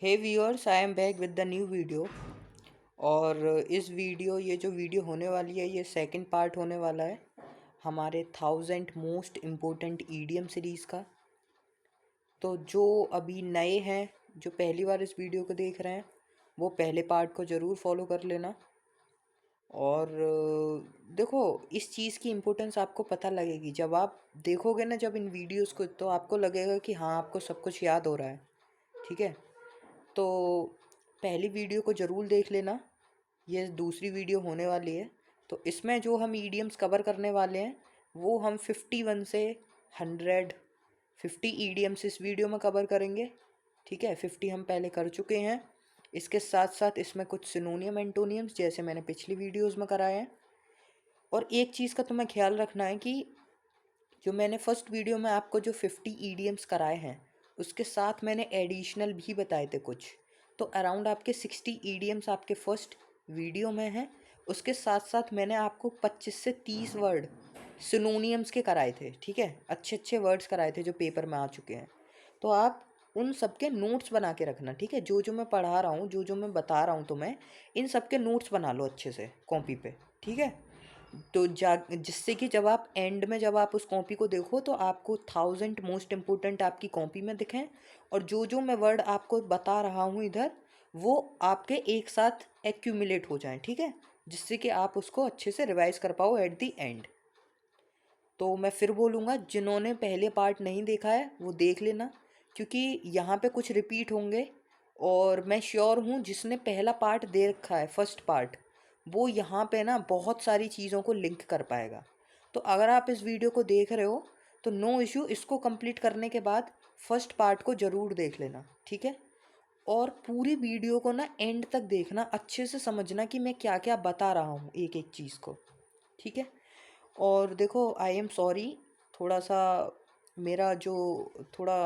Hey viewers, I am back with the new video. और ये जो वीडियो होने वाली है, ये सेकंड पार्ट होने वाला है हमारे 1000 मोस्ट इम्पोर्टेंट ईडीएम सीरीज़ का। तो जो अभी नए हैं, जो पहली बार इस वीडियो को देख रहे हैं, वो पहले पार्ट को ज़रूर फॉलो कर लेना। और देखो, इस चीज़ की इम्पोर्टेंस आपको पता लगेगी जब आप देखोगे ना, जब इन वीडियोस को, तो आपको लगेगा कि हाँ, आपको सब कुछ याद हो रहा है। ठीक है, तो पहली वीडियो को ज़रूर देख लेना। ये दूसरी वीडियो होने वाली है, तो इसमें जो हम ईडियम्स कवर करने वाले हैं, वो हम 51 से 150 ईडियम्स इस वीडियो में कवर करेंगे। ठीक है, 50 हम पहले कर चुके हैं। इसके साथ साथ इसमें कुछ सिनोनियम एंटोनियम्स, जैसे मैंने पिछली वीडियोज़ में कराए हैं। और एक चीज़ का तुम्हें ख्याल रखना है कि जो मैंने फर्स्ट वीडियो में आपको जो 50 ईडियम्स कराए हैं, उसके साथ मैंने एडिशनल भी बताए थे कुछ। तो अराउंड आपके 60 ईडियम्स आपके फर्स्ट वीडियो में हैं। उसके साथ साथ मैंने आपको 25 से 30 वर्ड सिनोनियम्स के कराए थे। ठीक है, अच्छे अच्छे वर्ड्स कराए थे जो पेपर में आ चुके हैं। तो आप उन सब के नोट्स बना के रखना। ठीक है, जो जो मैं पढ़ा रहा हूँ, जो जो मैं बता रहा हूँ तुम्हें, इन सब के नोट्स बना लो अच्छे से कॉपी पे। ठीक है, तो जिससे कि जब आप एंड में, जब आप उस कॉपी को देखो, तो आपको 1000 मोस्ट इम्पोर्टेंट आपकी कॉपी में दिखें। और जो जो मैं वर्ड आपको बता रहा हूँ इधर, वो आपके एक साथ एक्यूमुलेट हो जाएं। ठीक है, जिससे कि आप उसको अच्छे से रिवाइज कर पाओ एट द एंड। तो मैं फिर बोलूँगा, जिन्होंने पहले पार्ट नहीं देखा है वो देख लेना, क्योंकि यहाँ पे कुछ रिपीट होंगे। और मैं श्योर हूँ जिसने पहला पार्ट दे रखा है, फर्स्ट पार्ट, वो यहाँ पे ना बहुत सारी चीज़ों को लिंक कर पाएगा। तो अगर आप इस वीडियो को देख रहे हो, तो नो इशू, इसको कंप्लीट करने के बाद फर्स्ट पार्ट को ज़रूर देख लेना। ठीक है, और पूरी वीडियो को ना एंड तक देखना, अच्छे से समझना कि मैं क्या क्या बता रहा हूँ एक एक चीज़ को। ठीक है, और देखो, आई एम सॉरी, थोड़ा सा मेरा जो थोड़ा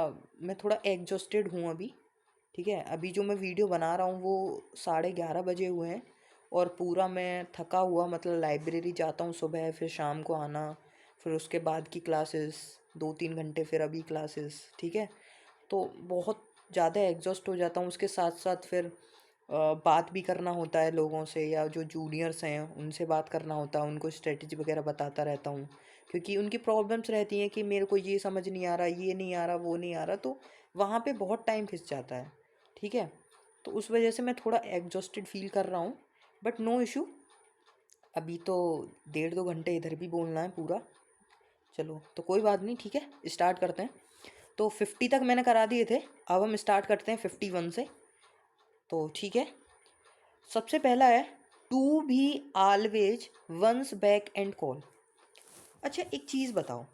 मैं थोड़ा एग्जॉस्टेड हूँ अभी। ठीक है, अभी जो मैं वीडियो बना रहा हूँ वो 11:30 बजे हुए हैं, और पूरा मैं थका हुआ, मतलब लाइब्रेरी जाता हूँ सुबह, फिर शाम को आना, फिर उसके बाद की क्लासेस 2-3 घंटे, फिर अभी क्लासेस। ठीक है, तो बहुत ज़्यादा एग्जॉस्ट हो जाता हूँ। उसके साथ साथ फिर बात भी करना होता है लोगों से, या जो जूनियर्स हैं उनसे बात करना होता है, उनको स्ट्रेटजी वगैरह बताता रहता हूँ, क्योंकि उनकी प्रॉब्लम्स रहती हैं कि मेरे को ये समझ नहीं आ रहा, ये नहीं आ रहा, वो नहीं आ रहा, तो वहाँ पे बहुत टाइम खिंच जाता है। ठीक है, तो उस वजह से मैं थोड़ा एग्जॉस्टेड फील कर रहा हूँ, बट नो इशू। अभी तो 1.5-2 घंटे इधर भी बोलना है पूरा। चलो, तो कोई बात नहीं, ठीक है, स्टार्ट करते हैं। तो 50 तक मैंने करा दिए थे, अब हम स्टार्ट करते हैं 51 से। तो ठीक है, सबसे पहला है to be always once back and call. अच्छा, एक चीज़ बताओ,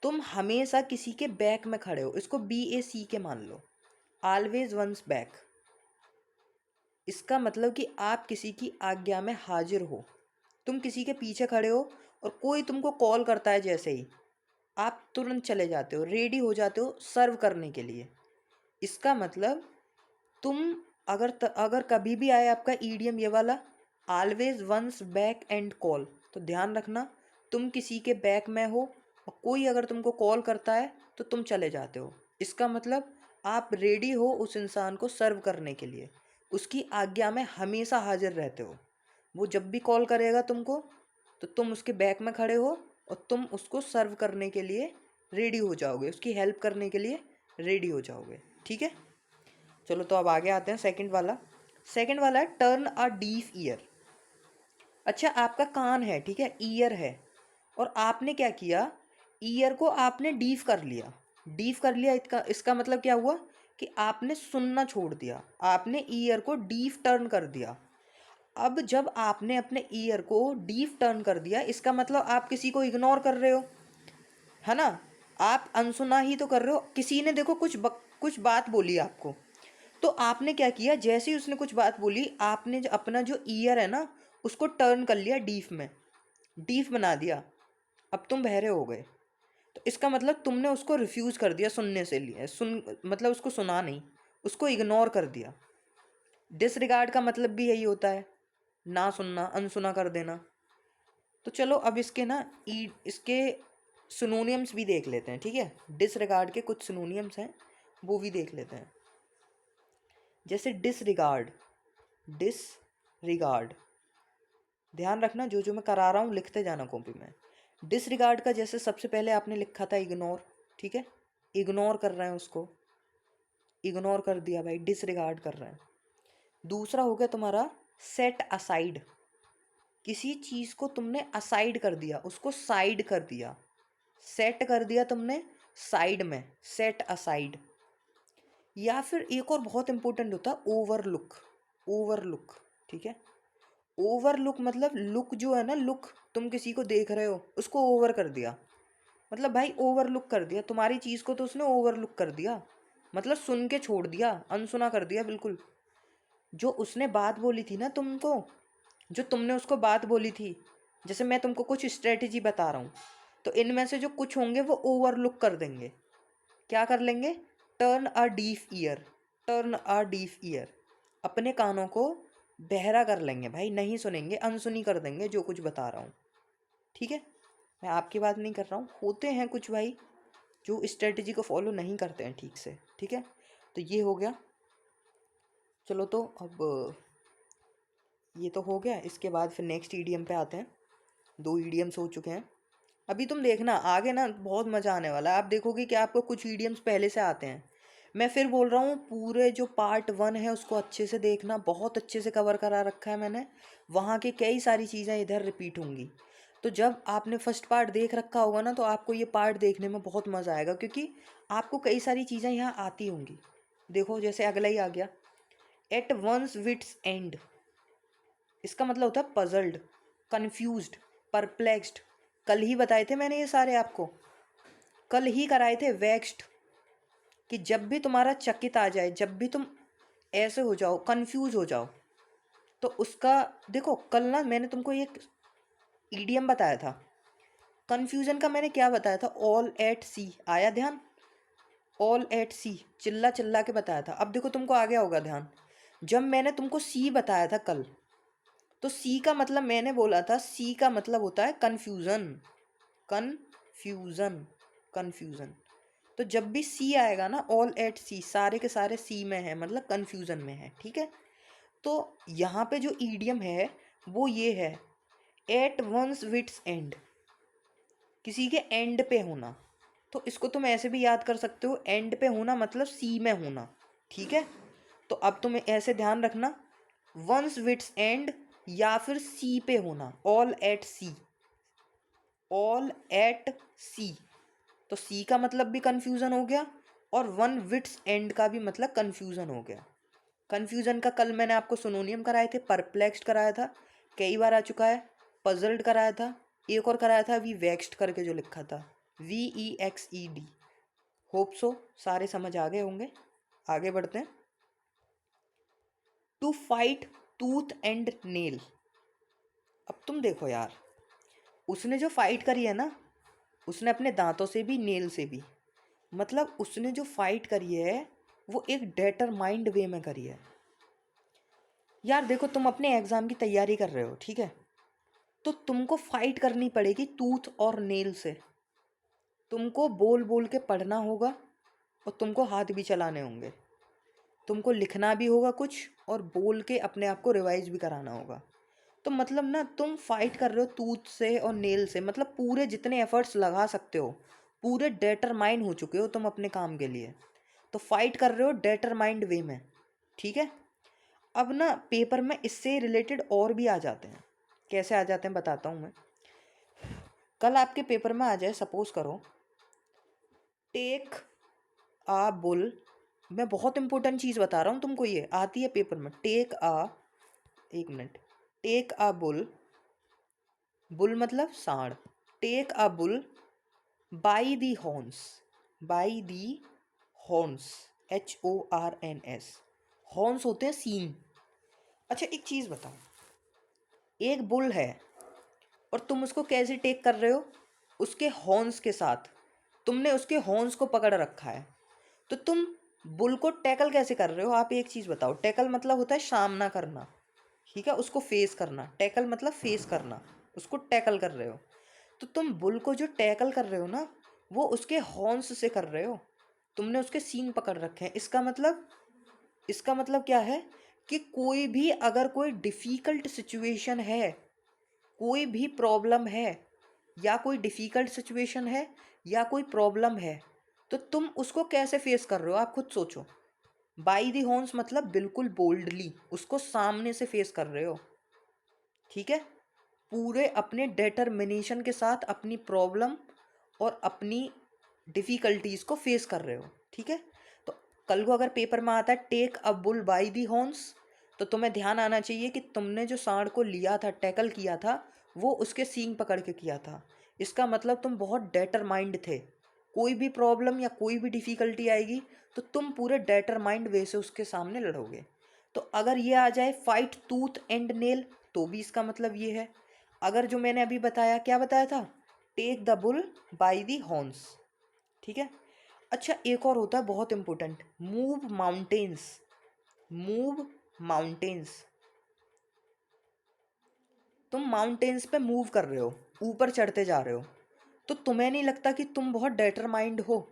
तुम हमेशा किसी के बैक में खड़े हो, इसको BAC के मान लो, ऑलवेज वंस बैक। इसका मतलब कि आप किसी की आज्ञा में हाजिर हो, तुम किसी के पीछे खड़े हो, और कोई तुमको कॉल करता है, जैसे ही आप तुरंत चले जाते हो, रेडी हो जाते हो सर्व करने के लिए। इसका मतलब तुम, अगर कभी भी आए आपका ईडीएम ये वाला, always once back and call, तो ध्यान रखना, तुम किसी के बैक में हो, और कोई अगर तुमको कॉल करता है तो तुम चले जाते हो। इसका मतलब आप रेडी हो उस इंसान को सर्व करने के लिए, उसकी आज्ञा में हमेशा हाजिर रहते हो। वो जब भी कॉल करेगा तुमको, तो तुम उसके बैक में खड़े हो, और तुम उसको सर्व करने के लिए रेडी हो जाओगे, उसकी हेल्प करने के लिए रेडी हो जाओगे। ठीक है, चलो, तो अब आगे आते हैं सेकंड वाला। सेकंड वाला है टर्न अ डीफ ईयर। अच्छा, आपका कान है, ठीक है, ईयर है, और आपने क्या किया, ईयर को आपने डीफ कर लिया। डीफ कर लिया, इसका मतलब क्या हुआ कि आपने सुनना छोड़ दिया, आपने ईयर को डीफ टर्न कर दिया। अब जब आपने अपने ईयर को डीफ टर्न कर दिया, इसका मतलब आप किसी को इग्नोर कर रहे हो, है ना। आप अनसुना ही तो कर रहे हो। किसी ने देखो कुछ बात बोली आपको, तो आपने क्या किया, जैसे ही उसने कुछ बात बोली, आपने अपना जो ईयर है ना, उसको टर्न कर लिया डीफ में, डीफ बना दिया। अब तुम बहरे हो गए, तो इसका मतलब तुमने उसको रिफ्यूज़ कर दिया सुनने से लिए, मतलब उसको सुना नहीं, उसको इग्नोर कर दिया। डिसरिगार्ड का मतलब भी यही होता है, ना सुनना, अनसुना कर देना। तो चलो, अब इसके ना इसके सिनोनियम्स भी देख लेते हैं। ठीक है, डिसरिगार्ड के कुछ सिनोनियम्स हैं, वो भी देख लेते हैं। जैसे डिसरिगार्ड, डिसरिगार्ड, ध्यान रखना जो जो मैं करा रहा हूँ लिखते जाना कॉपी में। डिसरिगार्ड का जैसे सबसे पहले आपने लिखा था इग्नोर, ठीक है, इग्नोर कर रहे हैं उसको, इग्नोर कर दिया भाई, डिसरिगार्ड कर रहे हैं। दूसरा हो गया तुम्हारा सेट असाइड, किसी चीज़ को तुमने असाइड कर दिया, उसको साइड कर दिया, सेट कर दिया तुमने साइड में, सेट असाइड। या फिर एक और बहुत इंपॉर्टेंट होता है ओवरलुक, ओवरलुक, ठीक है। ओवरलुक मतलब लुक जो है ना, लुक, तुम किसी को देख रहे हो उसको ओवर कर दिया, मतलब भाई ओवरलुक कर दिया तुम्हारी चीज़ को, तो उसने ओवरलुक कर दिया, मतलब सुन के छोड़ दिया, अनसुना कर दिया बिल्कुल। जो उसने बात बोली थी ना तुमको, जो तुमने उसको बात बोली थी, जैसे मैं तुमको कुछ स्ट्रेटेजी बता रहा हूँ, तो इनमें से जो कुछ होंगे वो ओवरलुक कर देंगे। क्या कर लेंगे? Turn a deaf year, turn a deaf year, अपने कानों को बहरा कर लेंगे भाई, नहीं सुनेंगे, अनसुनी कर देंगे जो कुछ बता रहा हूँ, ठीक है। मैं आपकी बात नहीं कर रहा हूँ, होते हैं कुछ भाई जो स्ट्रेटजी को फॉलो नहीं करते हैं ठीक से, ठीक है। तो ये हो गया, चलो तो अब ये तो हो गया। इसके बाद फिर नेक्स्ट ईडीएम पे आते हैं। 2 ईडीएम्स हो चुके हैं। अभी तुम देखना आगे ना बहुत मज़ा आने वाला है, आप देखोगे कि आपको कुछ ईडीएम्स पहले से आते हैं। मैं फिर बोल रहा हूँ पूरे जो पार्ट 1 है उसको अच्छे से देखना, बहुत अच्छे से कवर करा रखा है मैंने, वहाँ की कई सारी चीज़ें इधर रिपीट होंगी। तो जब आपने फर्स्ट पार्ट देख रखा होगा ना, तो आपको ये पार्ट देखने में बहुत मज़ा आएगा, क्योंकि आपको कई सारी चीज़ें यहाँ आती होंगी। देखो जैसे अगला ही आ गया, एट वंस विट्स एंड, इसका मतलब होता है पजल्ड, कन्फ्यूज्ड, परप्लेक्स्ड। कल ही बताए थे मैंने ये सारे आपको, कल ही कराए थे वेक्स्ड, कि जब भी तुम्हारा चकित आ जाए, जब भी तुम ऐसे हो जाओ, कंफ्यूज हो जाओ, तो उसका देखो, कल ना मैंने तुमको एक ईडीएम बताया था कन्फ्यूजन का, मैंने क्या बताया था? ऑल एट सी, आया ध्यान? ऑल एट सी, चिल्ला चिल्ला के बताया था। अब देखो तुमको आ गया होगा ध्यान, जब मैंने तुमको सी बताया था कल, तो सी का मतलब मैंने बोला था, सी का मतलब होता है कन्फ्यूज़न, कन्फ्यूज़न, कन्फ्यूज़न। तो जब भी सी आएगा ना, ऑल एट सी, सारे के सारे सी में है, मतलब कन्फ्यूज़न में है, ठीक है। तो यहाँ पे जो ईडियम है वो ये है, एट वंस विट्स एंड, किसी के एंड पे होना। तो इसको तुम ऐसे भी याद कर सकते हो, एंड पे होना मतलब सी में होना, ठीक है। तो अब तुम ऐसे ध्यान रखना, वंस विट्स एंड या फिर सी पे होना, all at sea, all at sea. तो सी का मतलब भी कन्फ्यूज़न हो गया, और वन विट्स एंड का भी मतलब कन्फ्यूज़न हो गया। कन्फ्यूज़न का कल मैंने आपको सिनोनियम कराए थे, परप्लेक्स्ड कराया था, कई बार आ चुका है, पजल्ड कराया था, एक और कराया था वी वेक्स्ड करके जो लिखा था, VEXED। होप सो सारे समझ आ गए होंगे। आगे बढ़ते हैं। To fight tooth and nail, अब तुम देखो यार, उसने जो फाइट करी है ना, उसने अपने दांतों से भी, नेल से भी, मतलब उसने जो फाइट करी है वो एक डेटरमाइंड वे में करी है। यार देखो तुम अपने एग्ज़ाम की तैयारी कर रहे हो, ठीक है, तो तुमको फाइट करनी पड़ेगी टूथ और नेल से। तुमको बोल बोल के पढ़ना होगा, और तुमको हाथ भी चलाने होंगे, तुमको लिखना भी होगा कुछ, और बोल के अपने आप को रिवाइज भी कराना होगा। तो मतलब ना तुम फाइट कर रहे हो टूथ से और नेल से, मतलब पूरे जितने एफर्ट्स लगा सकते हो, पूरे डेटरमाइन हो चुके हो तुम अपने काम के लिए, तो फाइट कर रहे हो डेटरमाइंड वे में, ठीक है। अब ना पेपर में इससे रिलेटेड और भी आ जाते हैं, कैसे आ जाते हैं बताता हूँ मैं। कल आपके पेपर में आ जाए, सपोज करो, टेक आ बुल, मैं बहुत इंपॉर्टेंट चीज़ बता रहा हूँ तुमको, ये आती है पेपर में, टेक आ, एक minute, take a bull, bull मतलब सांड, take a bull by the horns, by the horns, HORNS, horns होते हैं सींग। अच्छा एक चीज़ बताओ, एक बुल है और तुम उसको कैसे टेक कर रहे हो? उसके हॉर्न्स के साथ, तुमने उसके हॉर्न्स को पकड़ रखा है, तो तुम बुल को टैकल कैसे कर रहे हो? आप एक चीज़ बताओ, टैकल मतलब होता है सामना करना, ठीक है, उसको फेस करना, टैकल मतलब फेस करना, उसको टैकल कर रहे हो। तो तुम बुल को जो टैकल कर रहे हो ना, वो उसके हॉर्न्स से कर रहे हो, तुमने उसके सींग पकड़ रखे हैं, इसका मतलब इसका मतलब क्या है कि कोई भी अगर कोई डिफ़िकल्ट सिचुएशन है, कोई भी प्रॉब्लम है, या कोई डिफ़िकल्ट सिचुएशन है या कोई प्रॉब्लम है, तो तुम उसको कैसे फेस कर रहे हो आप खुद सोचो। बाई दी हॉर्न्स मतलब बिल्कुल बोल्डली उसको सामने से फेस कर रहे हो, ठीक है। पूरे अपने डिटर्मिनेशन के साथ अपनी प्रॉब्लम और अपनी डिफ़िकल्टीज़ को फेस कर रहे हो, ठीक है। तो कल को अगर पेपर में आता है take a bull by the horns, तो तुम्हें ध्यान आना चाहिए कि तुमने जो सांड को लिया था, टैकल किया था, वो उसके सींग पकड़ के किया था। इसका मतलब तुम बहुत डिटरमाइंड थे। कोई भी प्रॉब्लम या कोई भी डिफ़िकल्टी आएगी तो तुम पूरे डिटरमाइंड वे से उसके सामने लड़ोगे। तो अगर ये आ जाए फाइट टूथ एंड नेल, तो भी इसका मतलब ये है। अगर जो मैंने अभी बताया, क्या बताया था, take the bull by the horns, ठीक है। अच्छा, एक और होता है बहुत important, move mountains. Move mountains, तुम माउंटेन्स पे मूव कर रहे हो, ऊपर चढ़ते जा रहे हो, तो तुम्हें नहीं लगता कि तुम बहुत डिटरमाइंड हो?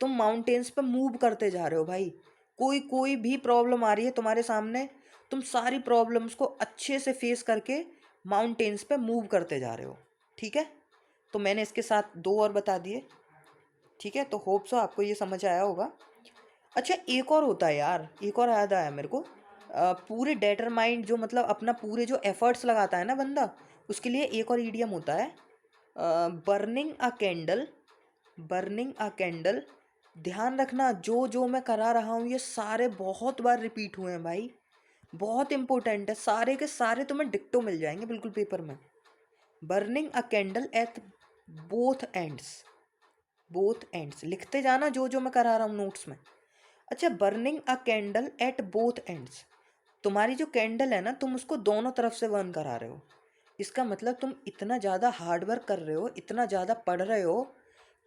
तुम माउंटेन्स पे मूव करते जा रहे हो भाई। कोई कोई भी प्रॉब्लम आ रही है तुम्हारे सामने, तुम सारी प्रॉब्लम्स को अच्छे से फेस करके माउंटेन्स पे मूव करते जा रहे हो, ठीक है। तो मैंने इसके साथ दो और बता दिए, ठीक है। तो होप सो आपको ये समझ आया होगा। अच्छा, एक और होता है यार, एक और याद आया मेरे को। पूरे डेटरमाइंड जो मतलब अपना पूरे जो एफर्ट्स लगाता है ना बंदा, उसके लिए एक और ईडियम होता है, बर्निंग अ कैंडल। बर्निंग अ कैंडल, ध्यान रखना जो जो मैं करा रहा हूँ ये सारे बहुत बार रिपीट हुए हैं भाई, बहुत इंपॉर्टेंट है, सारे के सारे तुम्हें डिक्टो मिल जाएंगे बिल्कुल पेपर में। Burning a candle at both ends. Both ends लिखते जाना जो जो मैं करा रहा हूँ नोट्स में। अच्छा, burning a candle at both ends, तुम्हारी जो कैंडल है ना, तुम उसको दोनों तरफ से बर्न करा रहे हो। इसका मतलब तुम इतना ज़्यादा हार्ड वर्क कर रहे हो, इतना ज़्यादा पढ़ रहे हो,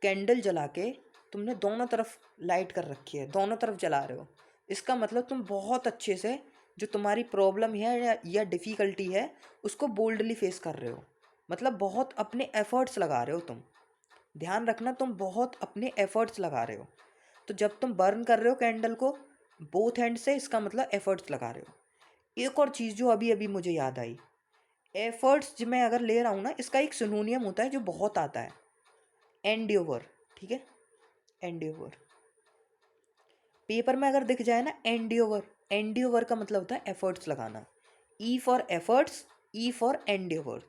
कैंडल जला के तुमने दोनों तरफ लाइट कर रखी है, दोनों तरफ जला रहे हो। इसका मतलब तुम बहुत अच्छे से जो तुम्हारी प्रॉब्लम है या डिफ़िकल्टी है उसको बोल्डली फेस कर रहे हो। मतलब बहुत अपने एफर्ट्स लगा रहे हो तुम। ध्यान रखना, तुम बहुत अपने एफर्ट्स लगा रहे हो। तो जब तुम बर्न कर रहे हो कैंडल को बोथ हैंड से, इसका मतलब एफर्ट्स लगा रहे हो। एक और चीज़ जो अभी अभी मुझे याद आई, एफर्ट्स जो मैं अगर ले रहा हूँ ना, इसका एक सिनोनियम होता है जो बहुत आता है, एंड्योवर, ठीक है। एंड्योवर पेपर में अगर दिख जाए ना, एंड्योवर, एंड्योवर का मतलब होता है एफर्ट्स लगाना। E for efforts, e for endeavour.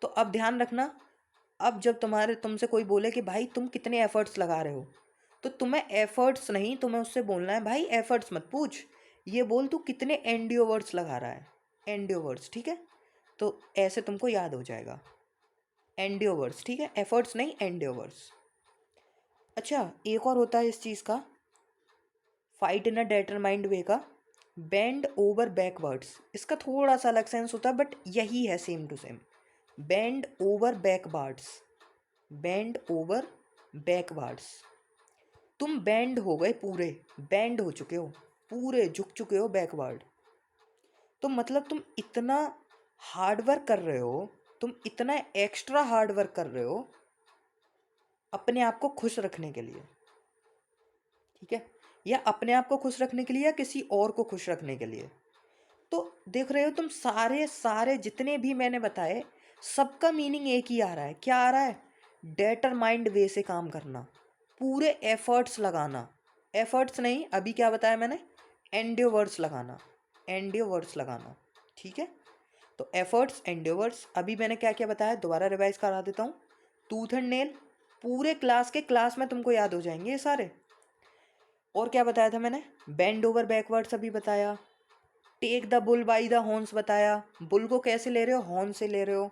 तो अब ध्यान रखना, अब जब तुमसे कोई बोले कि भाई तुम कितने एफर्ट्स लगा रहे हो, तो तुम्हें एफर्ट्स नहीं, तुम्हें उससे बोलना है भाई एफर्ट्स मत पूछ, ये बोल तू कितने एंड्योवर्स लगा रहा है। एंड्योवर्स, ठीक है। तो ऐसे तुमको याद हो जाएगा, एंड्योवर्स, ठीक है, एफर्ट्स नहीं, एंड्योवर्स। अच्छा, एक और होता है इस चीज़ का, फाइट इन अ डेटरमाइंड वे का, बेंड ओवर बैकवर्ड्स। इसका थोड़ा सा अलग सेंस होता है बट यही है, same to same. Bend over backwards, bend over backwards, तुम बैंड हो गए, पूरे बैंड हो चुके हो, पूरे झुक चुके हो बैकवर्ड। तो मतलब तुम इतना हार्ड वर्क कर रहे हो, तुम इतना एक्स्ट्रा हार्ड वर्क कर रहे हो अपने आप को खुश रखने के लिए, ठीक है। या अपने आप को खुश रखने के लिए या किसी और को खुश रखने के लिए। तो देख रहे हो तुम, सारे सारे जितने भी मैंने बताए सबका मीनिंग एक ही आ रहा है। क्या आ रहा है? डेटरमाइंड वे से काम करना, पूरे एफर्ट्स लगाना। एफर्ट्स नहीं, अभी क्या बताया मैंने, एंड्योवर्स लगाना, एंड्योवर्स लगाना, ठीक है। तो एफर्ट्स, एंड्योवर्स, अभी मैंने क्या क्या बताया दोबारा रिवाइज करा देता हूँ। टूथ एंड नेल, पूरे क्लास में तुमको याद हो जाएंगे ये सारे। और क्या बताया था मैंने, बेंड ओवर बैकवर्ड्स अभी बताया, take the bull by the horns बताया, बुल को कैसे ले रहे हो, हॉर्न से ले रहे हो।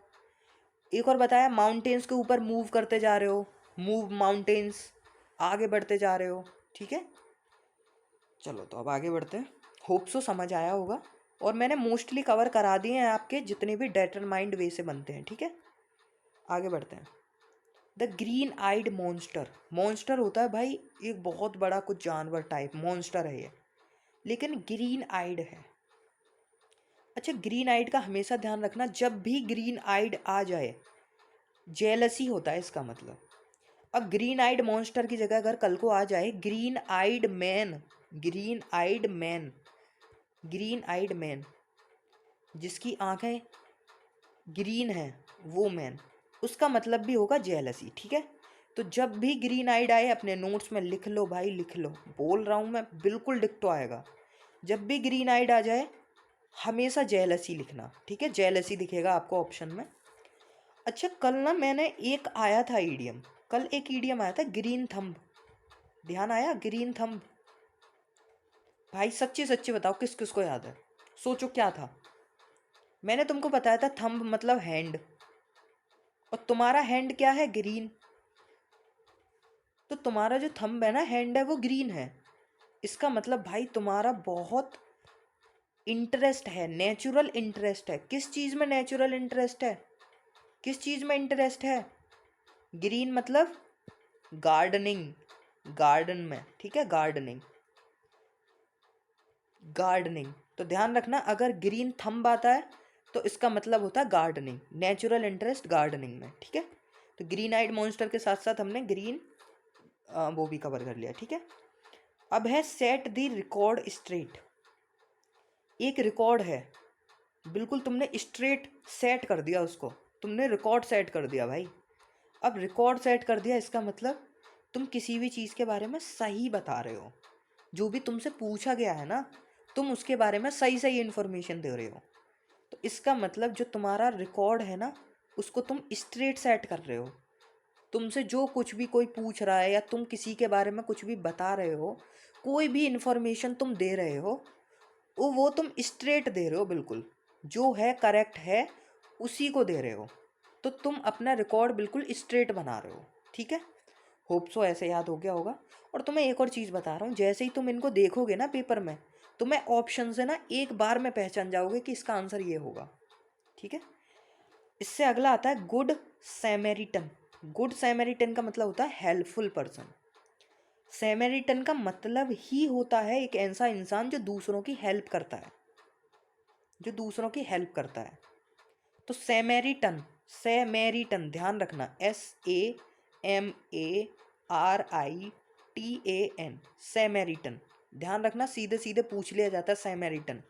एक और बताया, माउंटेन्स के ऊपर मूव करते जा रहे हो, मूव माउंटेन्स, आगे बढ़ते जा रहे हो, ठीक है। चलो तो अब आगे बढ़ते हैं, होप सो समझ आया होगा। और मैंने मोस्टली कवर करा दिए हैं आपके जितने भी डेटरमाइंड वे से बनते हैं, ठीक है। आगे बढ़ते हैं। The green eyed monster, monster होता है भाई एक बहुत बड़ा कुछ जानवर टाइप, मॉन्स्टर है ये, लेकिन ग्रीन आइड है। अच्छा, ग्रीन आइड का हमेशा ध्यान रखना, जब भी ग्रीन आइड आ जाए जेलसी होता है इसका मतलब। अब ग्रीन आइड मॉन्स्टर की जगह अगर कल को आ जाए green eyed man, green eyed man, green eyed man, जिसकी आंखें ग्रीन है वो मैन, उसका मतलब भी होगा जेलसी। ठीक है, तो जब भी ग्रीन आइड आए अपने नोट्स में लिख लो भाई, लिख लो, बोल रहा हूँ मैं, बिल्कुल डिक्टो आएगा। जब भी ग्रीन आइड आ जाए हमेशा जेलसी लिखना। ठीक है, जेलसी दिखेगा आपको ऑप्शन में। अच्छा, कल ना मैंने एक आया था ईडियम, कल एक ईडियम आया था ग्रीन थंब, ध्यान आया? ग्रीन थंब, भाई सच्ची सच्ची बताओ किस किस को याद है? सोचो क्या था। मैंने तुमको बताया था थंब मतलब हैंड, और तुम्हारा हैंड क्या है? ग्रीन। तो तुम्हारा जो थंब है ना, हैंड है, वो ग्रीन है। इसका मतलब भाई तुम्हारा बहुत इंटरेस्ट है, नेचुरल इंटरेस्ट है। किस चीज़ में नेचुरल इंटरेस्ट है? किस चीज़ में इंटरेस्ट है? ग्रीन मतलब गार्डनिंग, गार्डन में। ठीक है, गार्डनिंग, गार्डनिंग। तो ध्यान रखना, अगर ग्रीन थंब आता है तो इसका मतलब होता है गार्डनिंग, नेचुरल इंटरेस्ट गार्डनिंग में। ठीक है, तो ग्रीन आइड मॉन्स्टर के साथ साथ हमने ग्रीन वो भी कवर कर लिया। ठीक है, अब है सेट द रिकॉर्ड स्ट्रेट। एक रिकॉर्ड है, बिल्कुल तुमने स्ट्रेट सेट कर दिया उसको, तुमने रिकॉर्ड सेट कर दिया भाई। अब रिकॉर्ड सेट कर दिया, इसका मतलब तुम किसी भी चीज़ के बारे में सही बता रहे हो। जो भी तुमसे पूछा गया है ना, तुम उसके बारे में सही सही इन्फॉर्मेशन दे रहे हो। तो इसका मतलब जो तुम्हारा रिकॉर्ड है ना, उसको तुम स्ट्रेट सेट कर रहे हो। तुमसे जो कुछ भी कोई पूछ रहा है या तुम किसी के बारे में कुछ भी बता रहे हो, कोई भी इन्फॉर्मेशन तुम दे रहे हो, वो तुम स्ट्रेट दे रहे हो, बिल्कुल जो है करेक्ट है उसी को दे रहे हो। तो तुम अपना रिकॉर्ड बिल्कुल स्ट्रेट बना रहे हो। ठीक है, होप सो ऐसे याद हो गया होगा। और तुम्हें एक और चीज़ बता रहा हूँ, जैसे ही तुम इनको देखोगे ना पेपर में, तुम्हें ऑप्शन से ना एक बार में पहचान जाओगे कि इसका आंसर ये होगा। ठीक है, इससे अगला आता है गुड सैमेरिटन। गुड सैमेरिटन का मतलब होता है हेल्पफुल पर्सन। सैमेरिटन का मतलब ही होता है एक ऐसा इंसान जो दूसरों की हेल्प करता है, जो दूसरों की हेल्प करता है। तो सैमेरिटन, सैमेरिटन ध्यान रखना, SAMARITAN, सैमेरिटन। ध्यान रखना, सीधे सीधे पूछ लिया जाता है सैमेरिटन,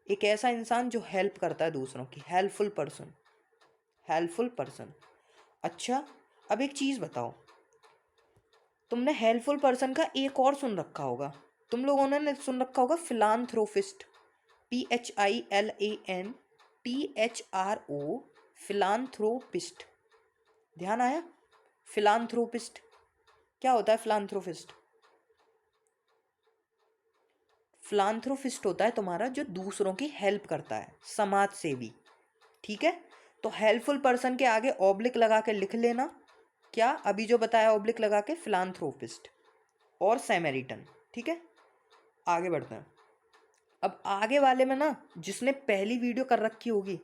एक ऐसा इंसान जो हेल्प करता है दूसरों की, हेल्पफुल पर्सन, हेल्पफुल पर्सन। अच्छा, अब एक चीज़ बताओ, तुमने हेल्पफुल पर्सन का एक और सुन रखा होगा, तुम लोगों ने सुन रखा होगा फिलांथ्रोपिस्ट, PHILANTHRO, फिलांथ्रोपिस्ट। ध्यान आया? फिलांथ्रोपिस्ट क्या होता है? फिलांथ्रोपिस्ट, फिलांथ्रोपिस्ट होता है तुम्हारा जो दूसरों की हेल्प करता है, समाज सेवी। ठीक है, तो हेल्पफुल पर्सन के आगे ऑब्लिक लगा के लिख लेना, क्या अभी जो बताया ऑब्लिक लगा के, फिलांथ्रोपिस्ट और सैमेरिटन। ठीक है, आगे बढ़ते हैं। अब आगे वाले में ना, जिसने पहली वीडियो कर रखी होगी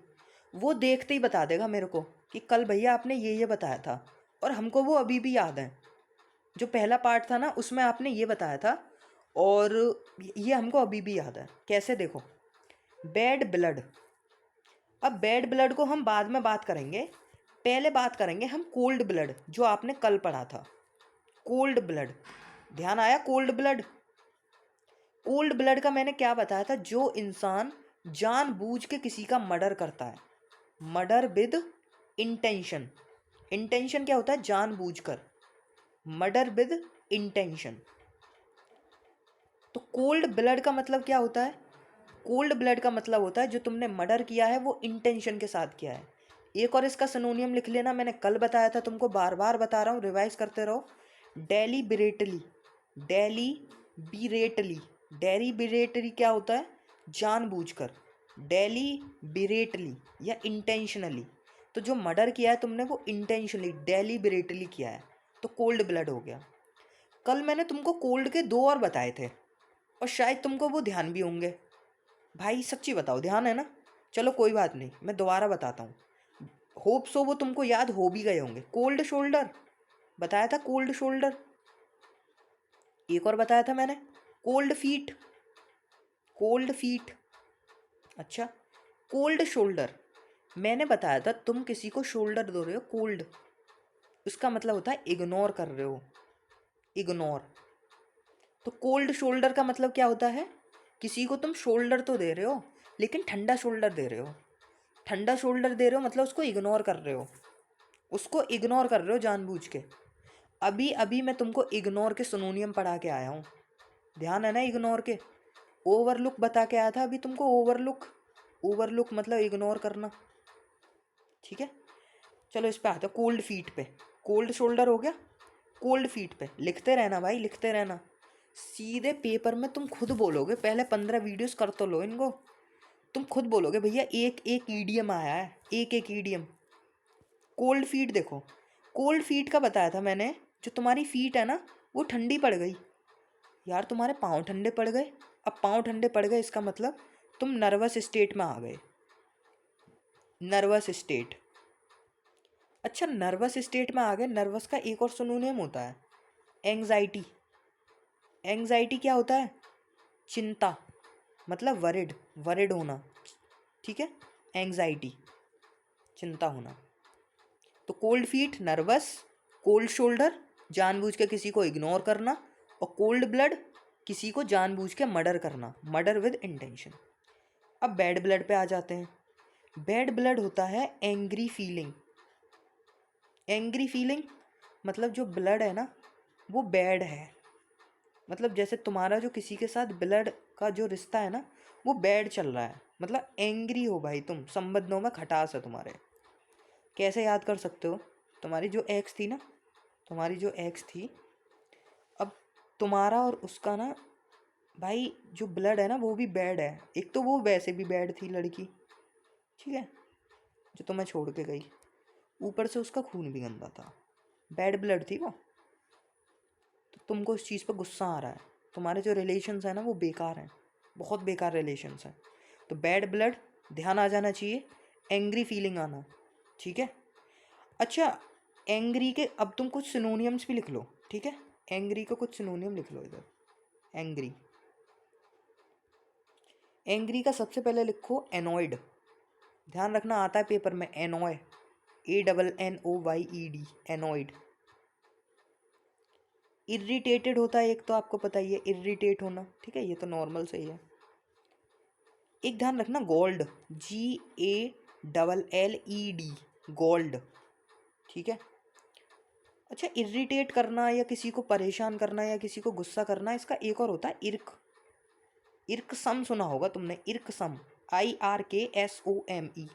वो देखते ही बता देगा मेरे को कि कल भैया आपने ये बताया था, और हमको वो अभी भी याद है। जो पहला पार्ट था ना उसमें आपने ये बताया था, और ये हमको अभी भी याद है। कैसे? देखो, बैड ब्लड। अब बैड ब्लड को हम बाद में बात करेंगे, पहले बात करेंगे हम कोल्ड ब्लड, जो आपने कल पढ़ा था, कोल्ड ब्लड। ध्यान आया? कोल्ड ब्लड, कोल्ड ब्लड का मैंने क्या बताया था? जो इंसान जानबूझ के किसी का मर्डर करता है, मर्डर विद इंटेंशन। इंटेंशन क्या होता है? जानबूझकर, मर्डर विद इंटेंशन। तो कोल्ड ब्लड का मतलब क्या होता है? कोल्ड ब्लड का मतलब होता है जो तुमने मर्डर किया है वो इंटेंशन के साथ किया है। एक और इसका सिनोनियम लिख लेना, मैंने कल बताया था तुमको, बार बार बता रहा हूँ, रिवाइज करते रहो। डेलीबरेटली, डेलीबरेटली, डेलीबरेटली क्या होता है? जानबूझकर, डेलीबरेटली या इंटेंशनली। तो जो मर्डर किया है तुमने वो इंटेंशनली, डेलीबरेटली किया है, तो कोल्ड ब्लड हो गया। कल मैंने तुमको कोल्ड के दो और बताए थे, और शायद तुमको वो ध्यान भी होंगे। भाई सच्ची बताओ, ध्यान है ना? चलो कोई बात नहीं, मैं दोबारा बताता हूँ, होप सो वो तुमको याद हो भी गए होंगे। कोल्ड शोल्डर बताया था, कोल्ड शोल्डर। एक और बताया था मैंने, कोल्ड फीट, कोल्ड फीट। अच्छा, कोल्ड शोल्डर मैंने बताया था, तुम किसी को शोल्डर दे रहे हो कोल्ड, उसका मतलब होता है इग्नोर कर रहे हो, इग्नोर। तो कोल्ड शोल्डर का मतलब क्या होता है? किसी को तुम शोल्डर तो दे रहे हो, लेकिन ठंडा शोल्डर दे रहे हो। ठंडा शोल्डर दे रहे हो मतलब उसको इग्नोर कर रहे हो, उसको इग्नोर कर रहे हो जानबूझ के। अभी अभी मैं तुमको इग्नोर के सिनोनियम पढ़ा के आया हूँ, ध्यान है ना इग्नोर के। ओवरलुक बता के आया था अभी तुमको, ओवरलुक। ओवरलुक मतलब इग्नोर करना, ठीक है। चलो इस पे आते हैं, कोल्ड फीट पे। कोल्ड शोल्डर हो गया, कोल्ड फीट पे लिखते रहना भाई, लिखते रहना। सीधे पेपर में तुम खुद बोलोगे, पहले 15 वीडियोस कर तो लो इनको, तुम खुद बोलोगे भैया एक एक ईडियम आया है, एक एक ईडियम। कोल्ड फीट देखो, कोल्ड फीट का बताया था मैंने, जो तुम्हारी फीट है ना वो ठंडी पड़ गई। यार तुम्हारे पाँव ठंडे पड़ गए। अब पाँव ठंडे पड़ गए इसका मतलब तुम नर्वस स्टेट में आ गए, नर्वस स्टेट। अच्छा नर्वस स्टेट में आ गए, नर्वस का एक और सिनोनियम होता है एंग्जाइटी। एंग्जाइटी क्या होता है? चिंता, मतलब वरिड, वरिड होना, ठीक है। एंग्जाइटी, चिंता होना। तो cold feet nervous, cold shoulder जानबूझ के किसी को इग्नोर करना, और कोल्ड ब्लड किसी को जानबूझ के मर्डर करना, मर्डर विद इंटेंशन। अब बैड ब्लड पे आ जाते हैं। बैड ब्लड होता है एंग्री फीलिंग। एंग्री फीलिंग मतलब जो ब्लड है ना वो बैड है, मतलब जैसे तुम्हारा जो किसी के साथ ब्लड का जो रिश्ता है ना वो बैड चल रहा है, मतलब एंग्री हो भाई तुम, संबंधों में खटास है तुम्हारे। कैसे याद कर सकते हो? तुम्हारी जो एक्स थी ना, तुम्हारी जो एक्स थी, अब तुम्हारा और उसका ना भाई जो ब्लड है ना वो भी बैड है। एक तो वो वैसे भी बैड थी लड़की, ठीक है, जो तुम्हें छोड़ के गई, ऊपर से उसका खून भी गंदा था, बैड ब्लड थी वो। तो तुमको उस चीज़ पर गुस्सा आ रहा है, तुम्हारे जो रिलेशंस हैं ना वो बेकार हैं, बहुत बेकार रिलेशंस हैं। तो बैड ब्लड ध्यान आ जाना चाहिए, एंग्री फीलिंग आना, ठीक है। अच्छा एंग्री के अब तुम कुछ सिनोनियम्स भी लिख लो, ठीक है। एंग्री का कुछ सिनोनियम लिख लो इधर। एंग्री, एंग्री का सबसे पहले लिखो एनॉयड। ध्यान रखना आता है पेपर में, एनॉय, ANNOYED, एनॉयड। इरिटेटेड होता है एक, तो आपको पता ही है इरिटेट होना, ठीक है, ये तो नॉर्मल सही है। एक ध्यान रखना गोल्ड, GALLED, गोल्ड, ठीक है। अच्छा इरिटेट करना या किसी को परेशान करना या किसी को गुस्सा करना, इसका एक और होता है इर्क। इर्कसम सुना होगा तुमने, इर्कसम, IRKSOME।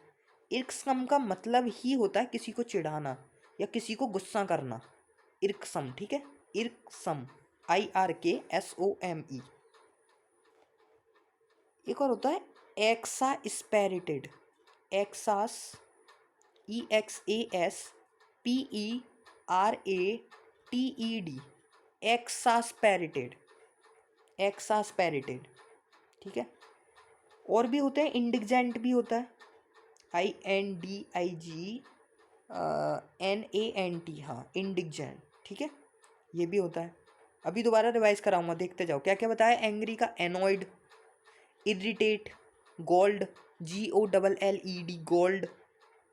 इर्कसम का मतलब ही होता है किसी को चिढ़ाना या किसी को गुस्सा करना, इर्कसम, ठीक है। इर्कसम, IRKSOME। एक और होता है एक्सास्पेरेटेड, एक्सास, EXASPERATED, एक्सास्पेरेटेड, एक्सास्पेरेटेड, ठीक है। और भी होते हैं, इंडिग्जेंट भी होता है, INDIGNANT, हाँ इंडिग्जेंट, ठीक है, ये भी होता है। अभी दोबारा रिवाइज कराऊंगा, देखते जाओ क्या क्या बताया। एंग्री का annoyed, irritate, galled, GOLLED, galled,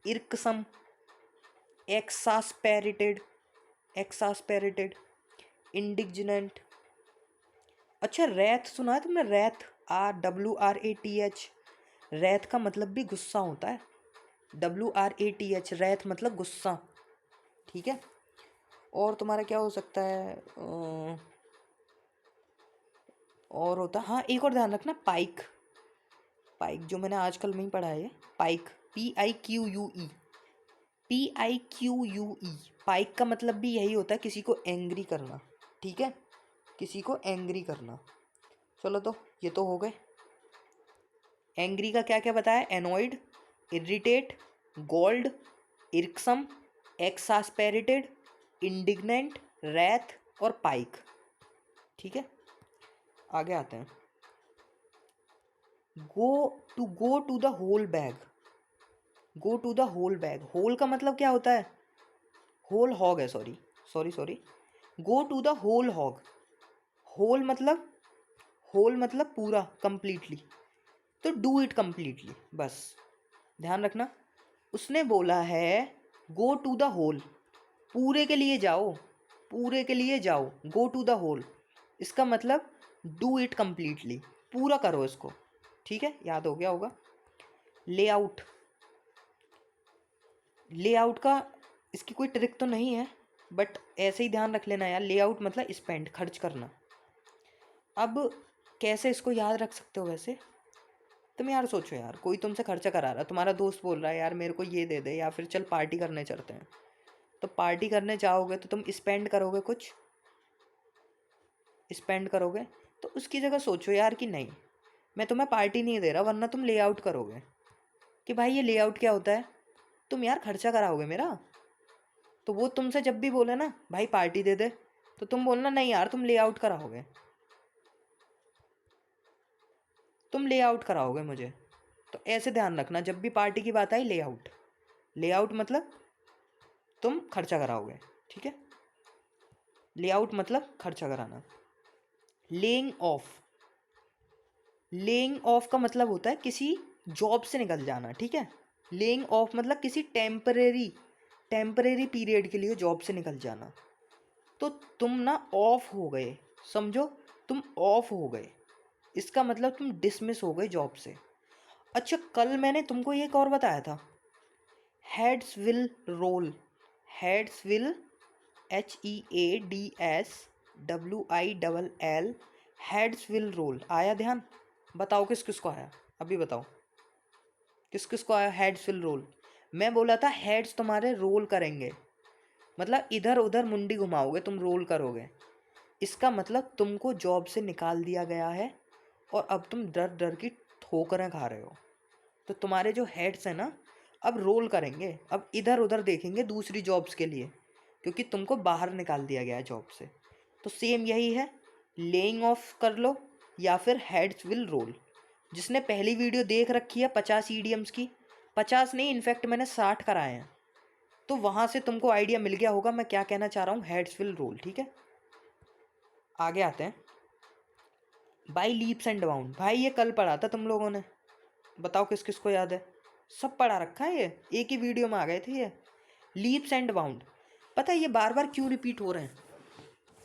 irksome, exasperated, exasperated, indignant. अच्छा रैथ सुना है तुमने? रैथ, RWRATH, रैथ का मतलब भी गुस्सा होता है, WRATH, रैथ मतलब गुस्सा, ठीक है। और तुम्हारा क्या हो सकता है और होता, हाँ एक और ध्यान रखना, पाइक। पाइक जो मैंने आजकल में ही पढ़ा है, पाइक, PIQUE, PIQUE। पाइक का मतलब भी यही होता है, किसी को एंग्री करना, ठीक है, किसी को एंग्री करना। चलो तो ये तो हो गए। एंग्री का क्या क्या बताया? Annoyed, irritate, galled, irksome, exasperated, indignant, wrath और पाइक, ठीक है। आगे आते हैं। Go to the whole bag, go to the whole bag. Whole का मतलब क्या होता है? होल हॉग है, sorry sorry sorry, go to the whole hog. Whole मतलब, होल मतलब पूरा, कंप्लीटली, तो डू इट कंप्लीटली, बस ध्यान रखना। उसने बोला है गो टू द होल, पूरे के लिए जाओ, पूरे के लिए जाओ, गो टू द होल, इसका मतलब डू इट कंप्लीटली, पूरा करो इसको, ठीक है, याद हो गया होगा। लेआउट, लेआउट का इसकी कोई ट्रिक तो नहीं है, बट ऐसे ही ध्यान रख लेना यार, लेआउट मतलब स्पेंड, खर्च करना। अब कैसे इसको याद रख सकते हो वैसे, तुम यार सोचो यार, कोई तुमसे खर्चा करा रहा है, तुम्हारा दोस्त बोल रहा है यार मेरे को ये दे दे, या फिर चल पार्टी करने चलते हैं, तो पार्टी करने जाओगे तो तुम स्पेंड करोगे, कुछ स्पेंड करोगे। तो उसकी जगह सोचो यार कि नहीं, मैं तुम्हें पार्टी नहीं दे रहा, वरना तुम लेआउट करोगे कि भाई ये लेआउट क्या होता है, तुम यार खर्चा कराओगे मेरा। तो वो तुमसे जब भी बोले ना भाई पार्टी दे दे, तो तुम बोलना नहीं यार तुम लेआउट कराओगे, तुम लेआउट कराओगे मुझे। तो ऐसे ध्यान रखना, जब भी पार्टी की बात आई लेआउट, लेआउट मतलब तुम खर्चा कराओगे, ठीक है, लेआउट मतलब खर्चा कराना। लेइंग ऑफ, लेइंग ऑफ का मतलब होता है किसी जॉब से निकल जाना, ठीक है। लेइंग ऑफ मतलब किसी टेम्परेरी पीरियड के लिए जॉब से निकल जाना। तो तुम ना ऑफ हो गए, समझो, तुम ऑफ हो गए, इसका मतलब तुम डिसमिस हो गए जॉब से। अच्छा, कल मैंने तुमको एक और बताया था, heads will roll, heads will HEADSWILL, heads will roll, आया ध्यान? बताओ किस किस को आया, अभी बताओ किस किस को आया हेड्स विल रोल। मैं बोला था हेड्स तुम्हारे रोल करेंगे, मतलब इधर उधर मुंडी घुमाओगे तुम, रोल करोगे, इसका मतलब तुमको जॉब से निकाल दिया गया है और अब तुम डर डर की ठोकरें खा रहे हो। तो तुम्हारे जो हेड्स हैं ना, अब रोल करेंगे, अब इधर उधर देखेंगे दूसरी जॉब्स के लिए, क्योंकि तुमको बाहर निकाल दिया गया है जॉब से। तो सेम यही है, लेइंग ऑफ कर लो या फिर हेड्स विल रोल। जिसने पहली वीडियो देख रखी है 50 ईडियम्स की, 50 नहीं इनफैक्ट मैंने 60 कराए हैं, तो वहाँ से तुमको आइडिया मिल गया होगा मैं क्या कहना चाह रहा हूँ, हेड्स विल रोल, ठीक है। आगे आते हैं, बाई लीप्स एंड बाउंड। भाई ये कल पढ़ा था तुम लोगों ने, बताओ किस किस को याद है? सब पढ़ा रखा है, ये एक ही वीडियो में आ गए थे ये। लीप्स एंड बाउंड, पता है ये बार बार क्यों रिपीट हो रहे हैं?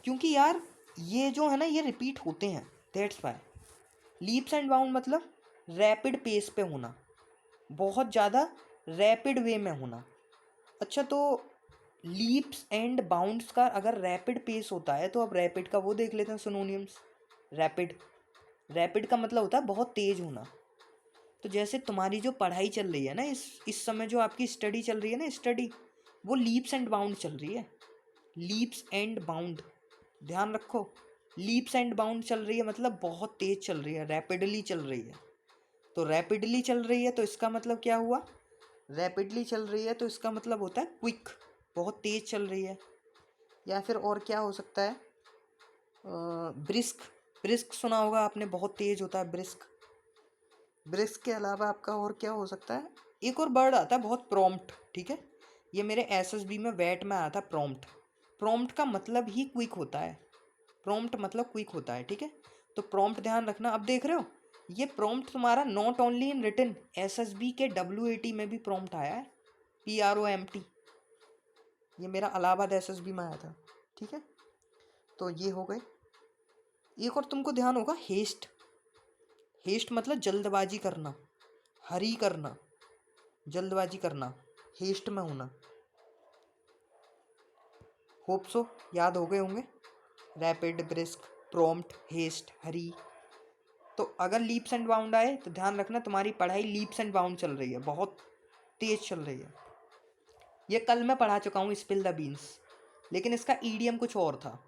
क्योंकि यार ये जो है ना ये रिपीट होते हैं, that's why. Leaps and bound मतलब रैपिड पेस पे होना, बहुत ज़्यादा रैपिड वे में होना। अच्छा, तो लीप्स एंड बाउंड्स का अगर रैपिड पेस होता है, तो अब रैपिड का वो देख लेते हैं सिनोनिम्स। रैपिड, रैपिड का मतलब होता है बहुत तेज होना। तो जैसे तुम्हारी जो पढ़ाई चल रही है ना, इस समय जो आपकी स्टडी चल रही है ना, स्टडी, वो लीप्स एंड बाउंड चल रही है, लीप्स एंड बाउंड, ध्यान रखो। लीप्स एंड बाउंड चल रही है मतलब बहुत तेज चल रही है, रैपिडली चल रही है। तो रैपिडली चल रही है तो इसका मतलब क्या हुआ, रैपिडली चल रही है तो इसका मतलब होता है क्विक, बहुत तेज चल रही है। या फिर और क्या हो सकता है, ब्रिस्क, ब्रिस्क सुना होगा आपने, बहुत तेज होता है ब्रिस्क। ब्रिस्क के अलावा आपका और क्या हो सकता है, एक और वर्ड आता है बहुत, प्रॉम्प्ट, ठीक है। ये मेरे एसएसबी में वेट में आया था, प्रॉम्प्ट। प्रॉम्प्ट का मतलब ही क्विक होता है, प्रॉम्प्ट मतलब क्विक होता है, ठीक है। तो प्रॉम्प्ट ध्यान रखना। अब देख रहे हो ये प्रॉम्प्ट तुम्हारा not only in written, SSB के WAT में भी प्रॉम्प्ट आया है, PROMT, ये मेरा इलाहाबाद एसएसबी में आया था, ठीक है। तो ये हो गए। एक और तुमको ध्यान होगा, हेस्ट, हेस्ट मतलब जल्दबाजी करना, हरी करना, जल्दबाजी करना, हेस्ट में होना। होप सो याद हो गए होंगे, रैपिड, ब्रिस्क, प्रॉम्प्ट, हेस्ट, हरी। तो अगर लीप्स एंड बाउंड आए तो ध्यान रखना तुम्हारी पढ़ाई लीप्स एंड बाउंड चल रही है, बहुत तेज चल रही है। ये कल मैं पढ़ा चुका हूँ, स्पिल द बीन्स, लेकिन इसका ईडियम कुछ और था।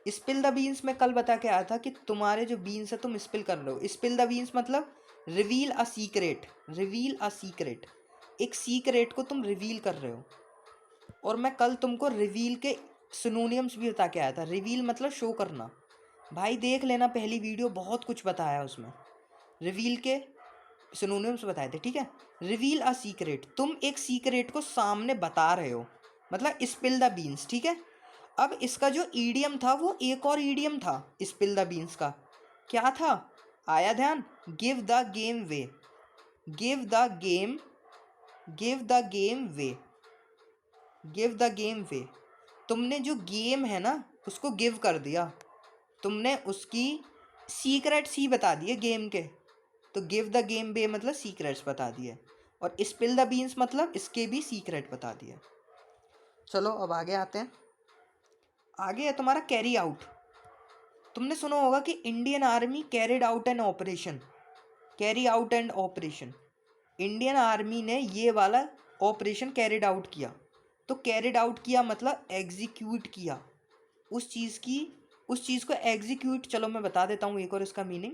स्पिल द बीन्स में कल बता के आया था कि तुम्हारे जो बीन्स है तुम स्पिल कर रहे हो। स्पिल द बीन्स मतलब reveal a secret, reveal a secret, एक सीक्रेट को तुम रिवील कर रहे हो। और मैं कल तुमको रिवील के सिनोनियम्स भी बता के आया था। रिवील मतलब शो करना, भाई देख लेना पहली वीडियो, बहुत कुछ बताया उसमें, रिवील के सिनोनिम्स बताए थे, ठीक है। रिवील अ सीक्रेट, तुम एक सीक्रेट को सामने बता रहे हो, मतलब स्पिल द बीन्स, ठीक है। अब इसका जो ईडियम था वो एक और ईडियम था स्पिल द बीन्स का, क्या था, आया ध्यान? Give the game way, give the game, give the game way, give the game way. तुमने जो गेम है ना उसको गिव कर दिया, तुमने उसकी सीक्रेट सी बता दिए गेम के, तो गिव द गेम बे मतलब सीक्रेट्स बता दिए, और स्पिल द बीन्स मतलब इसके भी सीक्रेट बता दिए। चलो अब आगे आते हैं। आगे है तुम्हारा कैरी आउट। तुमने सुना होगा कि Indian army carried out an operation, carry out and operation. Indian army ने ये वाला ऑपरेशन कैरिड आउट किया। तो कैरिड आउट किया मतलब एग्जीक्यूट किया उस चीज़ की, उस चीज़ को एग्जीक्यूट, चलो मैं बता देता हूँ एक और इसका मीनिंग।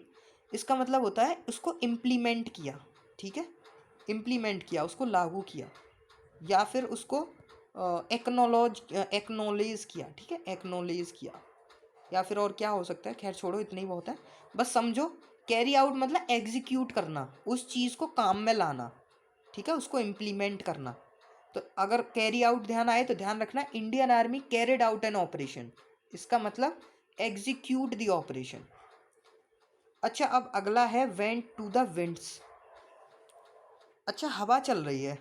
इसका मतलब होता है उसको इम्प्लीमेंट किया, ठीक है, इम्प्लीमेंट किया, उसको लागू किया, या फिर उसको एक्नॉलेज किया, ठीक है, एक्नॉलेज किया, या फिर और क्या हो सकता है, खैर छोड़ो, इतना ही बहुत है। बस समझो कैरी आउट मतलब एग्जीक्यूट करना, उस चीज़ को काम में लाना, ठीक है, उसको इम्प्लीमेंट करना। तो अगर कैरी आउट ध्यान आए तो ध्यान रखना Indian army carried out an operation, इसका मतलब एग्जीक्यूट द ऑपरेशन। अच्छा अब अगला है वेंट टू द विंड्स। अच्छा हवा चल रही है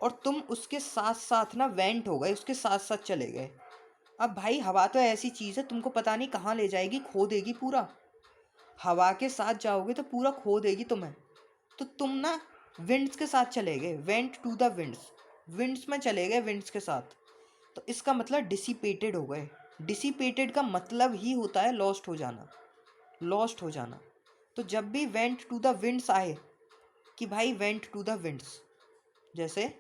और तुम उसके साथ साथ ना वेंट हो गए, उसके साथ साथ चले गए। अब भाई हवा तो ऐसी चीज़ है, तुमको पता नहीं कहाँ ले जाएगी, खो देगी पूरा। हवा के साथ जाओगे तो पूरा खो देगी तुम्हें। तो तुम ना विंड्स के साथ चले गए, went to the winds, winds में चले गए विंड्स के साथ। तो इसका मतलब डिसिपेटेड हो गए। डिसिपेटेड का मतलब ही होता है लॉस्ट हो जाना, लॉस्ट हो जाना। तो जब भी वेंट टू द विंड्स आए कि भाई वेंट टू द विंड्स, जैसे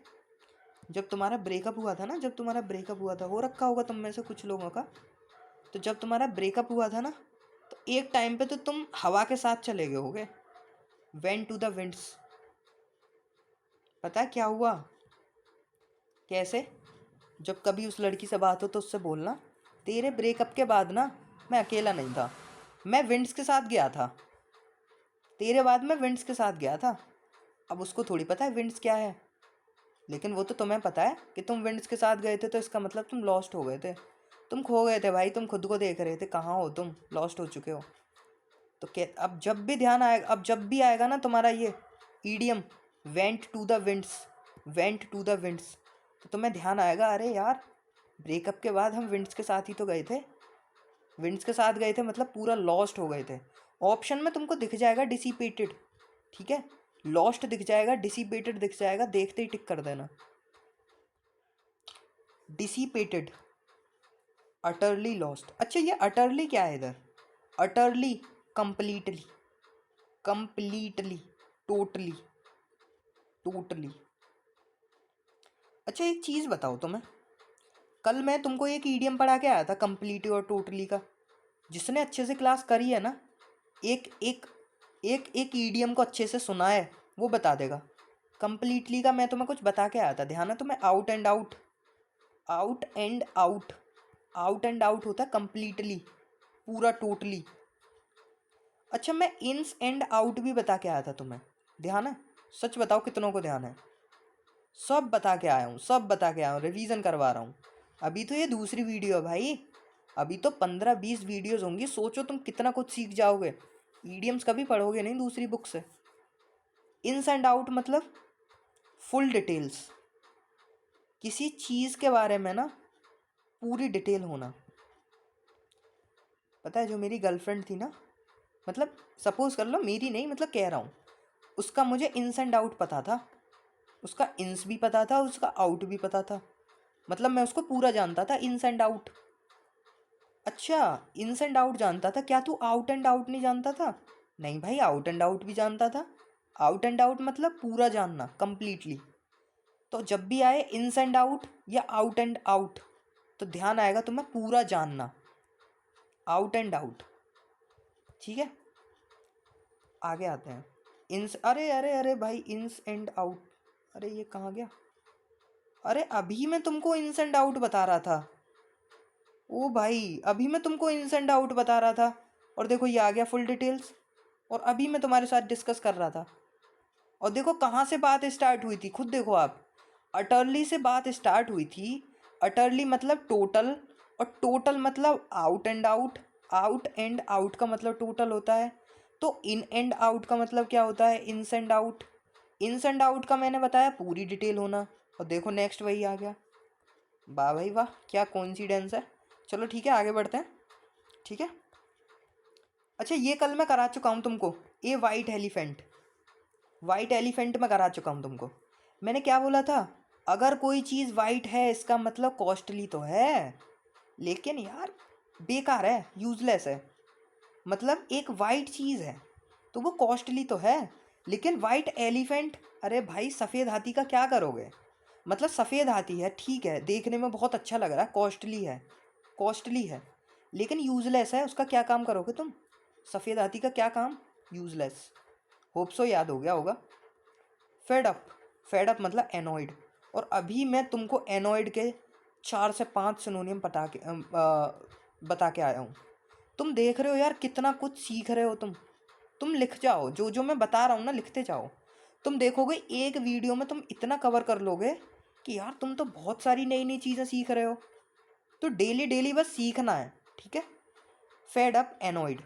जब तुम्हारा ब्रेकअप हुआ था ना, जब तुम्हारा ब्रेकअप हुआ था, हो रखा होगा तुम में से कुछ लोगों का, तो जब तुम्हारा ब्रेकअप हुआ था ना, तो एक टाइम पे तो तुम हवा के साथ चले गए होगे, वेंट टू द विंड्स। पता है क्या हुआ, कैसे? जब कभी उस लड़की से बात हो तो उससे बोलना तेरे ब्रेकअप के बाद ना मैं अकेला नहीं था, मैं विंड्स के साथ गया था, तेरे बाद मैं विंड्स के साथ गया था। अब उसको थोड़ी पता है विंड्स क्या है, लेकिन वो तो तुम्हें पता है कि तुम विंड्स के साथ गए थे, तो इसका मतलब तुम लॉस्ट हो गए थे, तुम खो गए थे भाई, तुम खुद को देख रहे थे, कहाँ हो तुम, लॉस्ट हो चुके हो। तो अब जब भी ध्यान आएगा, अब जब भी आएगा ना तुम्हारा ये idiom went to the winds, went to the winds, तो तुम्हें ध्यान आएगा अरे यार ब्रेकअप के बाद हम विंड्स के साथ ही तो गए थे, विंड्स के साथ गए थे मतलब पूरा लॉस्ट हो गए थे। ऑप्शन में तुमको दिख जाएगा डिसिपेटेड, ठीक है, लॉस्ट दिख जाएगा, डिसिपेटेड दिख जाएगा, देखते ही टिक कर देना। Dissipated, utterly lost. अच्छा ये अटरली क्या है इधर, utterly completely, completely, totally, totally. अच्छा एक चीज़ बताओ तुम्हें, कल मैं तुमको एक ईडियम पढ़ा के आया था कंप्लीटली और टोटली का, जिसने अच्छे से क्लास करी है ना, एक एक एक एक ईडियम को अच्छे से सुना है वो बता देगा। कंप्लीटली का मैं तुम्हें कुछ बता के आया था, ध्यान है तुम्हें, out and out, out and out, out and out होता है कंप्लीटली, पूरा टोटली। अच्छा मैं इन्स एंड आउट भी बता के आया था तुम्हें, ध्यान है? सच बताओ कितनों को ध्यान है? सब बता के आया हूँ, सब बता के आया हूँ, रिवीजन करवा रहा हूँ। अभी तो ये दूसरी वीडियो है भाई, अभी तो 15-20 वीडियोस होंगी, सोचो तुम कितना कुछ सीख जाओगे। ईडियम्स कभी पढ़ोगे नहीं दूसरी बुक से। इन्स एंड आउट मतलब फुल डिटेल्स, किसी चीज़ के बारे में ना पूरी डिटेल होना। पता है जो मेरी गर्लफ्रेंड थी ना, मतलब सपोज कर लो मेरी नहीं, मतलब कह रहा हूँ, उसका मुझे इन्स एंड आउट पता था, उसका इन्स भी पता था, उसका आउट भी पता था, मतलब मैं उसको पूरा जानता था इन्स एंड आउट। अच्छा इन्स एंड आउट जानता था, क्या तू आउट एंड आउट नहीं जानता था? नहीं भाई आउट एंड आउट भी जानता था। आउट एंड आउट मतलब पूरा जानना, कंप्लीटली। तो जब भी आए इन्स एंड आउट या आउट एंड आउट, तो ध्यान आएगा तुम्हें पूरा जानना, आउट एंड आउट, ठीक है। आगे आते हैं इन्स, अरे अरे अरे भाई इन्स एंड आउट, अरे ये कहाँ गया, अरे अभी मैं तुमको इन्स एंड आउट बता रहा था, ओ भाई अभी मैं तुमको इन्स एंड आउट बता रहा था, और देखो ये आ गया फुल डिटेल्स, और अभी मैं तुम्हारे साथ डिस्कस कर रहा था। और देखो कहाँ से बात स्टार्ट हुई थी, खुद देखो आप, अटरली से बात स्टार्ट हुई थी। अटरली मतलब टोटल, और टोटल मतलब out and out, out and out का मतलब टोटल होता है। तो इन एंड आउट का मतलब क्या होता है, ins and out. Ins and out का मैंने बताया पूरी डिटेल होना, और देखो नेक्स्ट वही आ गया। वाह भाई वाह, क्या कोइंसिडेंस है। चलो ठीक है आगे बढ़ते हैं, ठीक है। अच्छा ये कल मैं करा चुका हूँ तुमको, ए वाइट एलिफेंट में करा चुका हूँ तुमको। मैंने क्या बोला था, अगर कोई चीज़ वाइट है इसका मतलब कॉस्टली तो है, लेकिन यार बेकार है, यूजलेस है। मतलब एक वाइट चीज़ है तो वो कॉस्टली तो है, लेकिन वाइट एलिफेंट, अरे भाई सफ़ेद हाथी का क्या करोगे। मतलब सफ़ेद हाथी है, ठीक है, देखने में बहुत अच्छा लग रहा है, कॉस्टली है, लेकिन यूजलेस है, उसका क्या काम करोगे तुम। सफ़ेद हाथी का क्या काम, यूजलेस। होप सो याद हो गया होगा। फेड अप मतलब एनॉइड। और अभी मैं तुमको एनॉइड के 4 से 5 सिनोनियम बता के आया हूँ। तुम देख रहे हो यार कितना कुछ सीख रहे हो तुम लिख जाओ, जो जो मैं बता रहा हूँ ना लिखते जाओ। तुम देखोगे एक वीडियो में तुम इतना कवर कर लोगे कि यार तुम तो बहुत सारी नई नई चीज़ें सीख रहे हो। तो डेली डेली बस सीखना है, ठीक है। Fed up annoyed.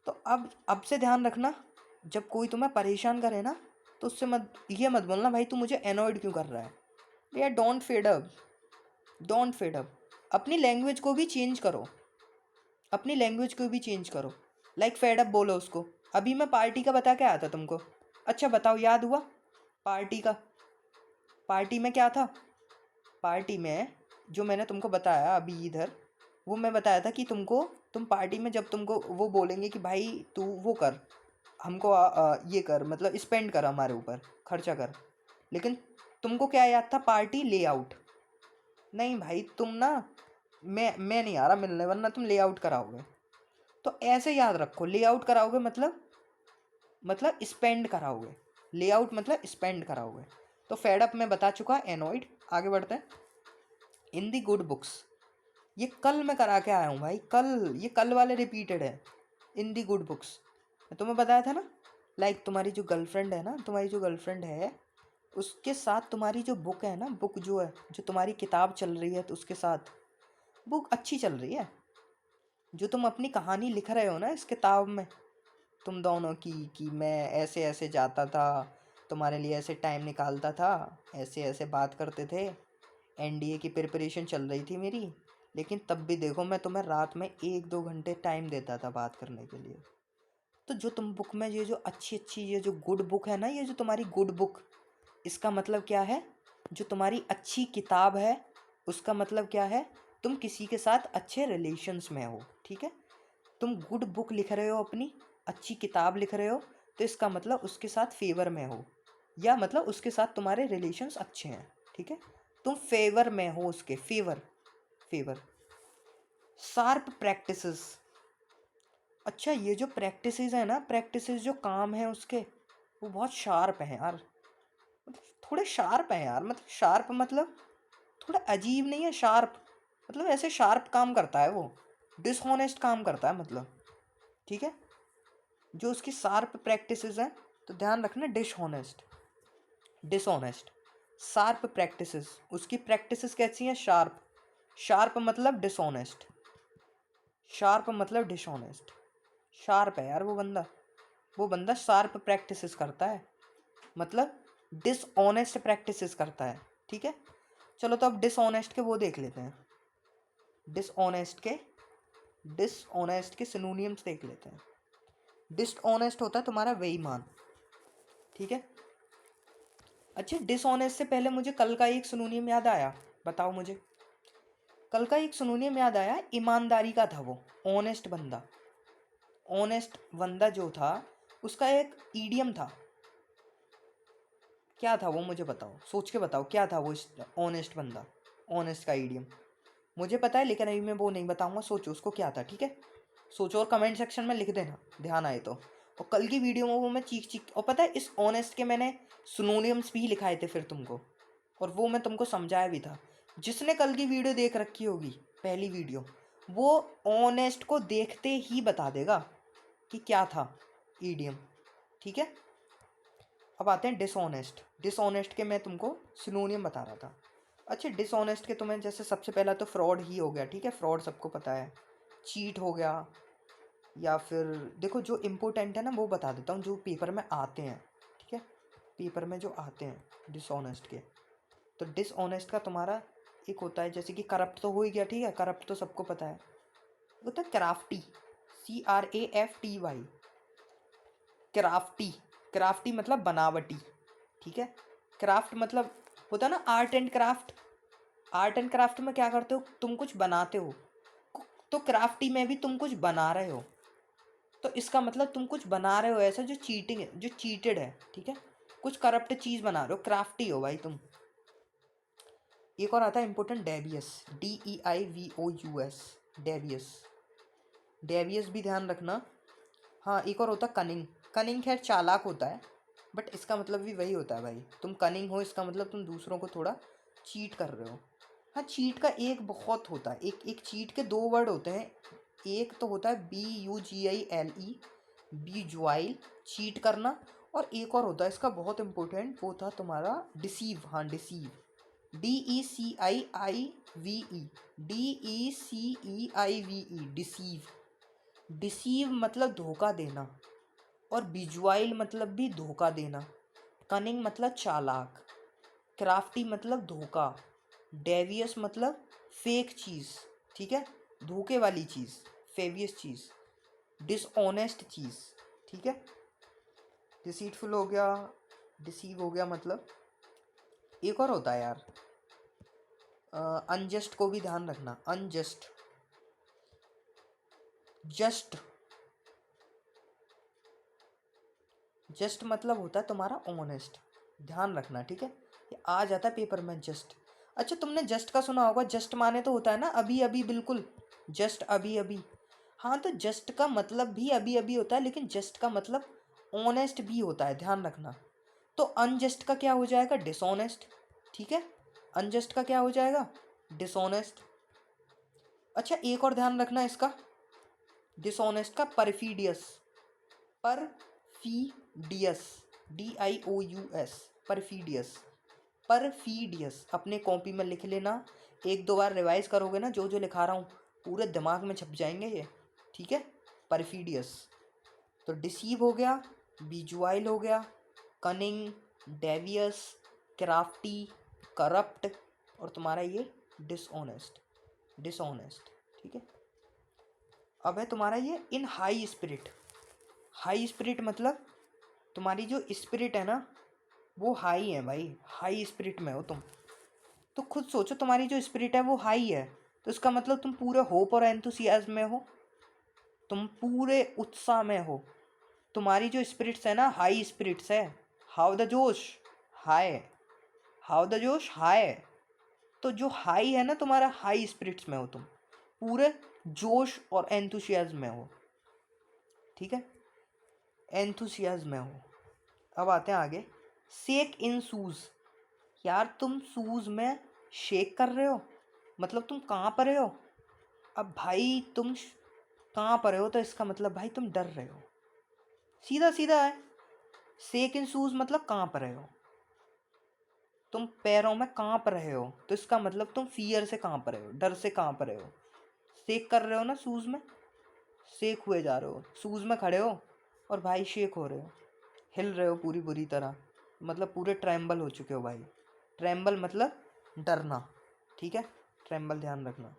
तो अब से ध्यान रखना, जब कोई तुम्हें परेशान करे ना तो उससे ये मत बोलना भाई तू मुझे एनॉइड क्यों कर रहा है। यार डोंट फेड अप। अपनी लैंग्वेज को भी चेंज करो, लाइक फेड अप बोलो उसको। अभी मैं पार्टी का बता के आया था तुमको। अच्छा बताओ, याद हुआ पार्टी का। पार्टी में क्या था, पार्टी में जो मैंने तुमको बताया अभी इधर, वो मैं बताया था कि तुम पार्टी में जब तुमको वो बोलेंगे कि भाई तू वो कर, हमको ये कर, मतलब स्पेंड कर, हमारे ऊपर खर्चा कर। लेकिन तुमको क्या याद था, पार्टी लेआउट। नहीं भाई तुम ना, मैं नहीं आ रहा मिलने, वरना तुम लेआउट कराओगे। तो ऐसे याद रखो, लेआउट कराओगे मतलब स्पेंड कराओगे, लेआउट मतलब स्पेंड कराओगे। तो फेडअप में बता चुका, एनॉइड। आगे बढ़ते हैं। इन दी गुड बुक्स, ये कल मैं करा के आया हूँ भाई, ये कल वाले रिपीटेड है। इन दी गुड बुक्स मैं तुम्हें बताया था ना, लाइक तुम्हारी जो गर्लफ्रेंड है उसके साथ तुम्हारी जो बुक है ना, बुक जो है, जो तुम्हारी किताब चल रही है तो उसके साथ बुक अच्छी चल रही है। जो तुम अपनी कहानी लिख रहे हो ना इस किताब में, तुम दोनों की, कि मैं ऐसे ऐसे जाता था, तुम्हारे लिए ऐसे टाइम निकालता था, ऐसे ऐसे बात करते थे, एनडीए की प्रिपरेशन चल रही थी मेरी, लेकिन तब भी देखो मैं तुम्हें रात में 1-2 घंटे टाइम देता था बात करने के लिए। तो जो तुम बुक में ये जो अच्छी अच्छी, ये जो गुड बुक है ना, ये जो तुम्हारी गुड बुक, इसका मतलब क्या है, जो तुम्हारी अच्छी किताब है उसका मतलब क्या है, तुम किसी के साथ अच्छे रिलेशंस में हो, ठीक है। तुम गुड बुक लिख रहे हो, अपनी अच्छी किताब लिख रहे हो, तो इसका मतलब उसके साथ फेवर में हो, या मतलब उसके साथ तुम्हारे रिलेशंस अच्छे हैं, ठीक है। तुम फेवर में हो उसके, फेवर। Sharp practices. अच्छा ये जो प्रैक्टिसेस है ना, प्रैक्टिसेस जो काम है उसके, वो बहुत शार्प है यार, मतलब थोड़े शार्प है यार। मतलब शार्प मतलब थोड़ा अजीब नहीं है, शार्प मतलब ऐसे शार्प काम करता है वो, डिसऑनेस्ट काम करता है मतलब, ठीक है। जो उसकी शार्प प्रैक्टिसेस हैं, तो ध्यान रखना, डिसऑनेस्ट, शार्प प्रैक्टिसेस, उसकी प्रैक्टिसेस कैसी हैं, शार्प मतलब डिसऑनेस्ट, शार्प है यार वो बंदा शार्प प्रैक्टिसेस करता है, मतलब डिसऑनेस्ट प्रैक्टिसेस करता है, ठीक है। चलो तो अब डिसऑनेस्ट के वो देख लेते हैं, डिसऑनेस्ट के सिनोनियम्स देख लेते हैं। डिसऑनेस्ट होता है तुम्हारा बेईमान, ठीक है। अच्छा डिसऑनेस्ट से पहले मुझे कल का एक सिनोनियम याद आया, बताओ मुझे। कल का एक सिनोनियम याद आया, ईमानदारी का था वो, ऑनेस्ट बंदा जो था, उसका एक ईडियम था। क्या था वो, मुझे बताओ, सोच के बताओ क्या था वो ऑनेस्ट का ईडियम। मुझे पता है लेकिन अभी मैं वो नहीं बताऊंगा, सोचो उसको क्या था, ठीक है। सोचो और कमेंट सेक्शन में लिख देना, ध्यान आए तो। और कल की वीडियो में वो मैं चीख, और पता है इस ऑनेस्ट के मैंने सिनोनियम्स भी लिखाए थे फिर तुमको, और वो मैं तुमको समझाया भी था। जिसने कल की वीडियो देख रखी होगी, पहली वीडियो, वो ऑनेस्ट को देखते ही बता देगा कि क्या था ईडियम, ठीक है। अब आते हैं डिसऑनेस्ट के मैं तुमको सिनोनियम बता रहा था। अच्छा डिसऑनेस्ट के तुम्हें जैसे सबसे पहला तो फ्रॉड ही हो गया, ठीक है, फ्रॉड सबको पता है। चीट हो गया, या फिर देखो जो इम्पोर्टेंट है ना वो बता देता हूँ, जो पेपर में आते हैं, ठीक है, पेपर में जो आते हैं डिसऑनेस्ट के। तो डिसऑनेस्ट का तुम्हारा एक होता है, जैसे कि करप्ट तो हो ही गया, ठीक है, करप्ट तो सबको पता है। होता है क्राफ्टी, CRAFTY, क्राफ्टी। क्राफ्टी मतलब बनावटी, ठीक है। क्राफ्ट मतलब होता है ना art and craft. Art and craft में क्या करते हो, तुम कुछ बनाते हो, तो क्राफ्टी में भी तुम कुछ बना रहे हो, तो इसका मतलब तुम कुछ बना रहे हो ऐसा जो चीटिंग है, जो चीटेड है, ठीक है। कुछ करप्ट चीज़ बना रहे हो, क्राफ्टी हो भाई तुम। एक और आता है important, Davies, DEIVOUS, Davies. Davies भी ध्यान रखना। हाँ, एक और होता है कनिंग। कनिंग खैर चालाक होता है, बट इसका मतलब भी वही होता है भाई, तुम कनिंग हो इसका मतलब तुम दूसरों को थोड़ा चीट कर रहे हो। हाँ, चीट का एक बहुत होता है, एक एक चीट के दो वर्ड होते हैं। एक तो होता है BUGILE, बीजुआइल, चीट करना। और एक और होता है इसका बहुत इंपॉर्टेंट, वो था तुम्हारा डिसीव। हाँ, deceive, DECIIVE, DECEIVE, deceive. Deceive मतलब धोखा देना, और विजुअल मतलब भी धोखा देना। कनिंग मतलब चालाक, क्राफ्टी मतलब धोखा, डेवियस मतलब फेक चीज़, ठीक है, धोखे वाली चीज़, फेवियस चीज़, डिसऑनेस्ट चीज़, ठीक है। डिसीटफुल हो गया, डिसीव हो गया, मतलब एक और होता है यार, अनजस्ट को भी ध्यान रखना। अनजस्ट, जस्ट, जस्ट मतलब होता है तुम्हारा ऑनेस्ट, ध्यान रखना, ठीक है। ये आ जाता है पेपर में, जस्ट। अच्छा, तुमने जस्ट का सुना होगा, जस्ट माने तो होता है ना अभी अभी, बिल्कुल, जस्ट अभी अभी। हाँ, तो जस्ट का मतलब भी अभी अभी होता है, लेकिन जस्ट का मतलब ऑनेस्ट भी होता है, ध्यान रखना। तो अनजस्ट का क्या हो जाएगा, डिसऑनेस्ट, ठीक है। अनजस्ट का क्या हो जाएगा, डिसऑनेस्ट। अच्छा, एक और ध्यान रखना इसका, डिसऑनेस्ट का परफीडियस, परफीडियस, DIOUS, परफीडियस, परफीडियस। अपने कॉपी में लिख लेना, एक दो बार रिवाइज करोगे ना, जो जो लिखा रहा हूँ पूरे दिमाग में छप जाएंगे ये, ठीक है। परफीडियस। तो डिसीव हो गया, विजुअल हो गया, कनिंग, डेवियस, क्राफ्टी, करप्ट, और तुम्हारा ये डिसऑनेस्ट, डिसऑनेस्ट, ठीक है। अब है तुम्हारा ये इन हाई स्पिरिट। हाई स्पिरिट मतलब तुम्हारी जो स्पिरिट है ना, वो हाई है भाई, हाई स्पिरिट में हो तुम। तो खुद सोचो, तुम्हारी जो स्पिरिट है वो हाई है, तो इसका मतलब तुम पूरे होप और एंथुसियाज्म में हो, तुम पूरे उत्साह में हो। तुम्हारी जो स्पिरिट्स है ना, हाई स्पिरिट्स है, हाउ द जोश हाई, हाउ द जोश हाई। तो जो हाई है ना तुम्हारा, हाई स्पिरिट्स में हो तुम, पूरे जोश और एंथुसियाज्म में हो, ठीक है, एंथुसियाज्म में हो। अब आते हैं आगे, शेक इन शूज़। यार तुम शूज़ में शेक कर रहे हो, मतलब तुम कहाँ पर हो। अब भाई तुम कहाँ पर हो, तो इसका मतलब भाई तुम डर रहे हो, सीधा सीधा है। शेक इन शूज़ मतलब कहाँ पर हो, तुम पैरों में कांप रहे हो, तो इसका मतलब तुम फियर से कांप रहे हो, डर से कांप रहे हो। शेक कर रहे हो ना शूज़ में, शेक हुए जा रहे हो, शूज़ में खड़े हो और भाई शेक हो रहे हो, हिल रहे हो पूरी बुरी तरह, मतलब पूरे ट्रैम्बल हो चुके हो भाई। ट्रैम्बल मतलब डरना, ठीक है, ट्रैम्बल ध्यान रखना।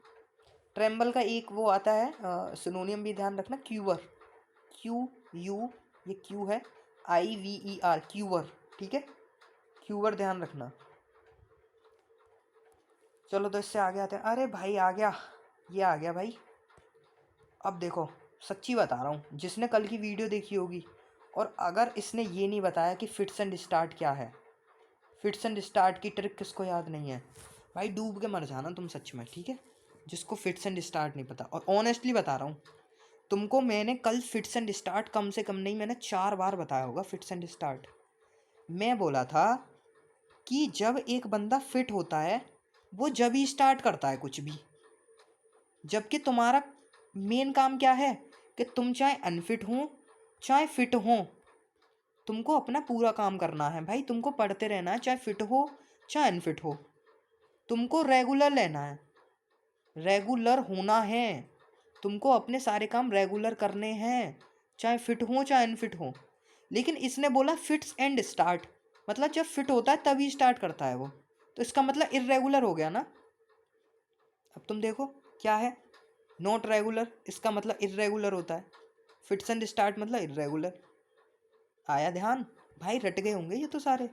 ट्रैम्बल का एक वो आता है सिनोनियम भी ध्यान रखना, क्यूअर, QU, ये क्यू है, IVER, क्यूअर, ठीक है, क्यूअर ध्यान रखना। चलो तो इससे आगे आते हैं। अरे भाई आ गया, ये आ गया भाई। अब देखो, सच्ची बता रहा हूँ, जिसने कल की वीडियो देखी होगी और अगर इसने ये नहीं बताया कि फिट्स एंड स्टार्ट क्या है, फिट्स एंड स्टार्ट की ट्रिक किसको याद नहीं है, भाई डूब के मर जाना तुम सच में, ठीक है। जिसको फिट्स एंड स्टार्ट नहीं पता, और ऑनेस्टली बता रहा हूँ तुमको, मैंने कल फिट्स एंड स्टार्ट कम से कम नहीं, मैंने 4 बार बताया होगा फिट्स एंड स्टार्ट। मैं बोला था कि जब एक बंदा फिट होता है, वो जब ही स्टार्ट करता है कुछ भी, जबकि तुम्हारा मेन काम क्या है कि तुम चाहे अनफिट हो चाहे फिट हो, तुमको अपना पूरा काम करना है भाई, तुमको पढ़ते रहना है, चाहे फिट हो चाहे अनफिट हो, तुमको रेगुलर लेना है, रेगुलर होना है, तुमको अपने सारे काम रेगुलर करने हैं, चाहे फिट हो चाहे अनफिट हो। लेकिन इसने बोला फिट्स एंड स्टार्ट, मतलब जब फिट होता है तभी स्टार्ट करता है वो, तो इसका मतलब इर्रेगुलर हो गया ना। अब तुम देखो क्या है, नॉट रेगुलर इसका मतलब इर्रेगुलर होता है। फिट्स एंड स्टार्ट मतलब इर्रेगुलर। आया ध्यान? भाई रट गए होंगे ये तो सारे।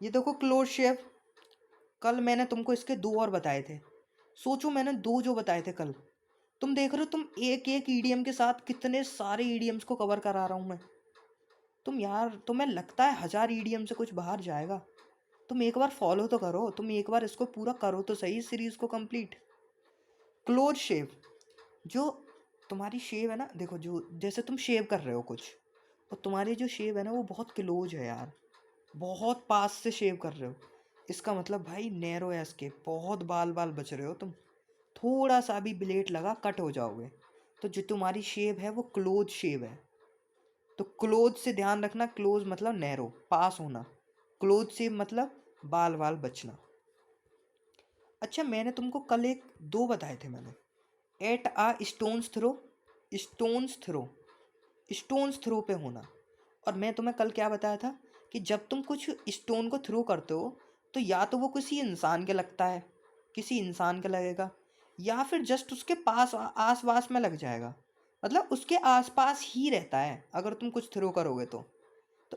ये देखो क्लोज शेव, कल मैंने तुमको इसके दो और बताए थे। सोचो मैंने दो जो बताए थे कल, तुम देख रहे हो तुम एक एक ईडीएम के साथ कितने सारे ईडीएम्स को कवर करा रहा हूँ मैं। तुम यार, तुम्हें लगता है 1000 ईडीएम से कुछ बाहर जाएगा? तुम एक बार फॉलो तो करो, तुम एक बार इसको पूरा करो तो सही, सीरीज को कंप्लीट। क्लोज शेव, जो तुम्हारी शेव है ना, देखो जो जैसे तुम शेव कर रहे हो कुछ, और तुम्हारी जो शेव है ना वो बहुत क्लोज है यार, बहुत पास से शेव कर रहे हो, इसका मतलब भाई नैरो एस्केप, बहुत बाल बाल बच रहे हो तुम। थोड़ा सा भी ब्लेड लगा कट हो जाओगे। तो जो तुम्हारी शेव है वो क्लोज शेव है। तो क्लोज से ध्यान रखना, क्लोज मतलब नैरो, पास होना। क्लोज शेव मतलब बाल बाल बचना। अच्छा मैंने तुमको कल एक दो बताए थे मैंने, at a stone's throw, stone's throw, stone's throw पे होना। और मैं तुम्हें कल क्या बताया था कि जब तुम कुछ स्टोन को थ्रो करते हो तो या तो वो किसी इंसान के लगता है, किसी इंसान के लगेगा, या फिर जस्ट उसके पास आस पास में लग जाएगा, मतलब उसके आसपास ही रहता है अगर तुम कुछ थ्रो करोगे तो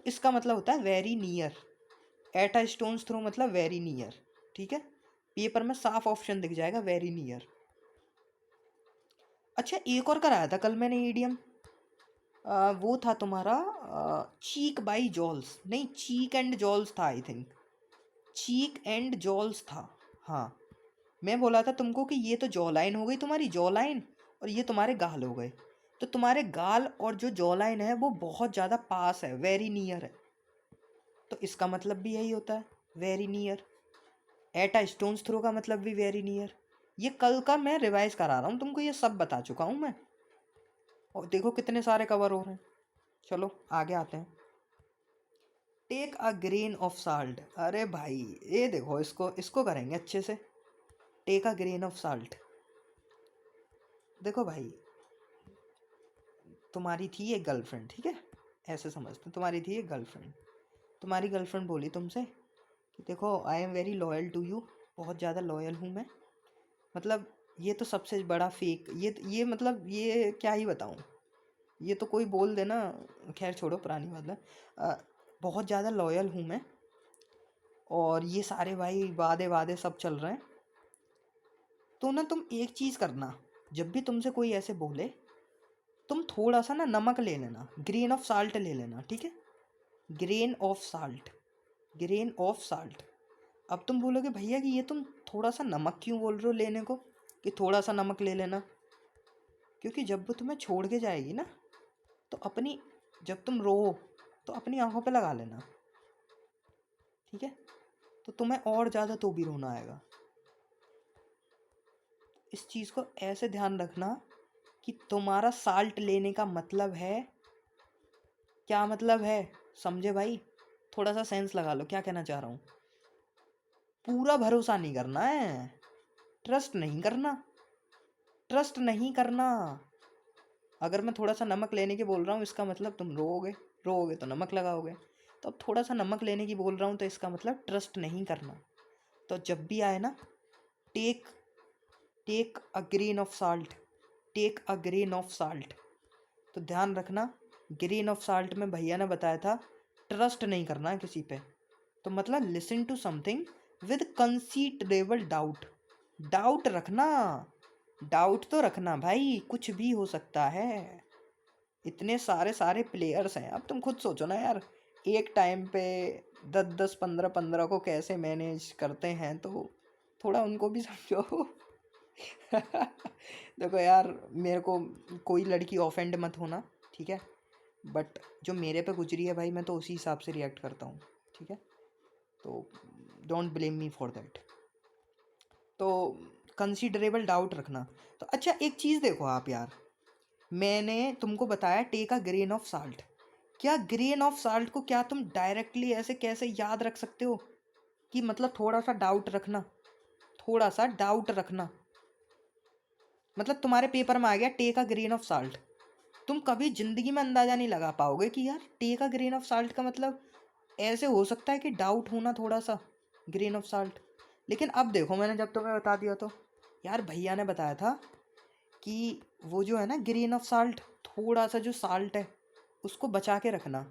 इसका मतलब होता है very near. At a stone's throw मतलब वेरी नियर, ठीक है। पेपर में साफ ऑप्शन दिख जाएगा वेरी नियर। अच्छा एक और कराया था कल मैंने ईडीएम, वो था तुम्हारा चीक बाई जॉल्स, नहीं चीक एंड जॉल्स था I think, cheek and joules था। हाँ, मैं बोला था तुमको कि ये तो जॉ लाइन हो गई तुम्हारी, जॉ लाइन, और ये तुम्हारे गाल हो गए। तो तुम्हारे गाल और जो जॉ लाइन है वो बहुत ज़्यादा पास है, वेरी नियर है। तो इसका मतलब भी यही होता है, very near. At a stone's throw का मतलब भी वेरी नियर। ये कल का मैं रिवाइज करा रहा हूँ तुमको, ये सब बता चुका हूँ मैं। और देखो कितने सारे कवर हो रहे हैं। चलो आगे आते हैं। Take a grain of salt, अरे भाई ये देखो, इसको इसको करेंगे अच्छे से। Take a grain of salt. देखो भाई, तुम्हारी थी एक गर्लफ्रेंड, ठीक है, ऐसे समझते, तुम्हारी थी एक गर्लफ्रेंड। तुम्हारी गर्लफ्रेंड बोली तुमसे कि देखो I am very loyal to you, बहुत ज़्यादा लॉयल हूँ मैं। मतलब ये तो सबसे बड़ा फेक, ये मतलब ये क्या ही बताऊँ, ये तो कोई बोल देना, खैर छोड़ो पुरानी बात है। बहुत ज़्यादा लॉयल हूँ मैं, और ये सारे भाई वादे वादे सब चल रहे हैं। तो ना तुम एक चीज़ करना, जब भी तुमसे कोई ऐसे बोले, तुम थोड़ा सा ना नमक ले लेना, ग्रेन ऑफ साल्ट ले लेना, ठीक है, grain of salt, grain of salt. अब तुम बोलोगे भैया कि ये तुम थोड़ा सा नमक क्यों बोल रहे हो लेने को, कि थोड़ा सा नमक ले लेना, क्योंकि जब वो तुम्हें छोड़ के जाएगी ना, तो अपनी, जब तुम रो तो अपनी आंखों पे लगा लेना, ठीक है, तो तुम्हें और ज़्यादा तो भी रोना आएगा। इस चीज़ को ऐसे ध्यान रखना कि तुम्हारा साल्ट लेने का मतलब है, क्या मतलब है, समझे भाई? थोड़ा सा सेंस लगा लो क्या कहना चाह रहा हूँ। पूरा भरोसा नहीं करना है, ट्रस्ट नहीं करना, ट्रस्ट नहीं करना। अगर मैं थोड़ा सा नमक लेने की बोल रहा हूँ इसका मतलब तुम रोओगे, रोओगे तो नमक लगाओगे। तो अब थोड़ा सा नमक लेने की बोल रहा हूँ तो इसका मतलब ट्रस्ट नहीं करना। तो जब भी आए ना, take take a grain of salt, take a grain of salt. तो ध्यान रखना, ग्रेन ऑफ साल्ट में भैया ने बताया था ट्रस्ट नहीं करना है किसी पे। तो मतलब listen to something with considerable doubt, doubt रखना, डाउट तो रखना भाई, कुछ भी हो सकता है। इतने सारे सारे प्लेयर्स हैं, अब तुम खुद सोचो ना यार, एक टाइम पे 10 10 15 15 को कैसे मैनेज करते हैं, तो थोड़ा उनको भी समझो। देखो यार, मेरे को कोई लड़की ऑफेंड मत होना, ठीक है, बट जो मेरे पे गुजरी है भाई, मैं तो उसी हिसाब से रिएक्ट करता हूँ, ठीक है, तो don't blame me for that. तो कंसीडरेबल डाउट रखना। तो अच्छा एक चीज़ देखो आप यार, मैंने तुमको बताया take a grain of salt, क्या ग्रेन ऑफ साल्ट को क्या तुम डायरेक्टली ऐसे कैसे याद रख सकते हो, कि मतलब थोड़ा सा डाउट रखना, थोड़ा सा डाउट रखना, मतलब तुम्हारे पेपर में आ गया take a grain of salt, तुम कभी जिंदगी में अंदाजा नहीं लगा पाओगे कि यार take a grain of salt का मतलब ऐसे हो सकता है कि डाउट होना थोड़ा सा, ग्रेन ऑफ साल्ट। लेकिन अब देखो मैंने जब तुम्हें बता दिया तो, यार भैया ने बताया था कि वो जो है ना ग्रेन ऑफ साल्ट, थोड़ा सा जो साल्ट है उसको बचा के रखना।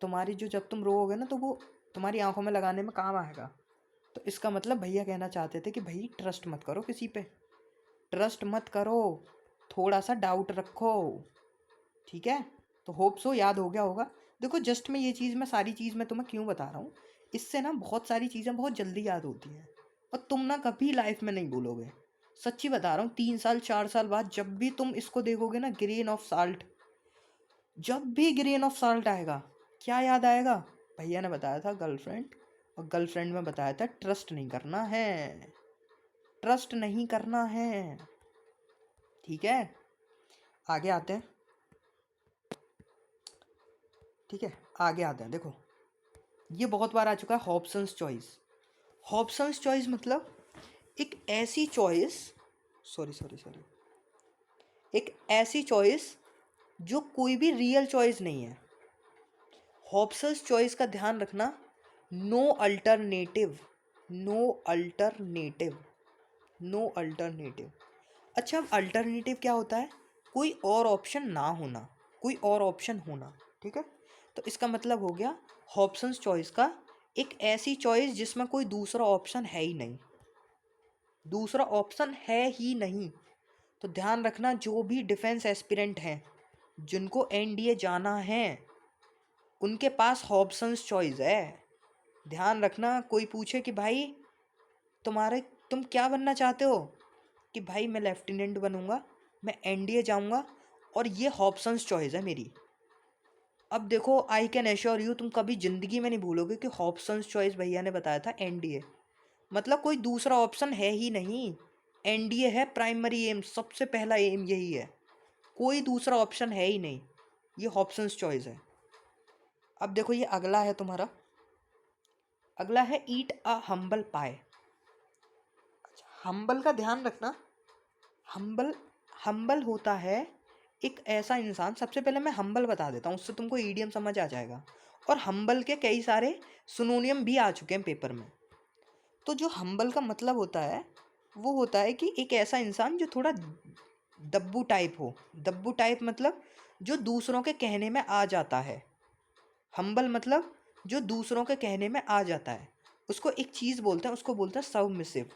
तुम्हारी जो जब तुम रोओगे ना तो वो तुम्हारी आंखों में लगाने में काम आएगा। तो इसका मतलब भैया कहना चाहते थे कि भाई ट्रस्ट मत करो किसी पे, ट्रस्ट मत करो, थोड़ा सा डाउट रखो, ठीक है। तो होप सो याद हो गया होगा। देखो जस्ट मैं ये चीज़, मैं सारी चीज़ मैं तुम्हें क्यों बता रहा हूँ, इससे ना बहुत सारी चीज़ें बहुत जल्दी याद होती हैं और तुम ना कभी लाइफ में नहीं भूलोगे। सच्ची बता रहा हूँ, 3 साल 4 साल बाद जब भी तुम इसको देखोगे ना, ग्रेन ऑफ साल्ट, जब भी ग्रेन ऑफ साल्ट आएगा, क्या याद आएगा? भैया ने बताया था गर्लफ्रेंड, और गर्लफ्रेंड में बताया था ट्रस्ट नहीं करना है, ट्रस्ट नहीं करना है, ठीक है। आगे आते हैं, ठीक है, आगे आते हैं। देखो ये बहुत बार आ चुका है, हॉब्सन्स चॉइस। हॉब्सन्स चॉइस मतलब एक ऐसी चॉइस, सॉरी सॉरी सॉरी, एक ऐसी चॉइस जो कोई भी रियल चॉइस नहीं है। हॉब्सन्स चॉइस का ध्यान रखना, no alternative, no alternative, no alternative. अच्छा, अब अल्टरनेटिव क्या होता है? कोई और ऑप्शन ना होना, कोई और ऑप्शन होना, ठीक है। तो इसका मतलब हो गया हॉब्सन्स चॉइस का, एक ऐसी चॉइस जिसमें कोई दूसरा ऑप्शन है ही नहीं, दूसरा ऑप्शन है ही नहीं। तो ध्यान रखना, जो भी डिफेंस एस्पिरेंट हैं जिनको एनडीए जाना है, उनके पास हॉब्सन्स चॉइस है। ध्यान रखना, कोई पूछे कि भाई तुम्हारे तुम क्या बनना चाहते हो, कि भाई मैं लेफ्टिनेंट बनूंगा, मैं एनडीए जाऊंगा, और ये हॉब्सन्स चॉइस है मेरी। अब देखो, आई कैन एश्योर यू, तुम कभी ज़िंदगी में नहीं भूलोगे कि हॉब्सन्स चॉइस भैया ने बताया था एनडीए, मतलब कोई दूसरा ऑप्शन है ही नहीं। एनडीए है प्राइमरी एम, सबसे पहला एम यही है, कोई दूसरा ऑप्शन है ही नहीं, ये हॉब्सन्स चॉइस है। अब देखो ये अगला है तुम्हारा, अगला है ईट अ हम्बल पाए। हम्बल का ध्यान रखना, हम्बल, हम्बल होता है एक ऐसा इंसान, सबसे पहले मैं हम्बल बता देता हूँ, उससे तुमको ईडियम समझ आ जाएगा। और हम्बल के कई सारे सुनोनियम भी आ चुके हैं पेपर में। तो जो हम्बल का मतलब होता है, वो होता है कि एक ऐसा इंसान जो थोड़ा दब्बू टाइप हो। दब्बू टाइप मतलब जो दूसरों के कहने में आ जाता है। हम्बल मतलब जो दूसरों के कहने में आ जाता है, उसको एक चीज़ बोलते हैं, उसको बोलते हैं सबमिसिव।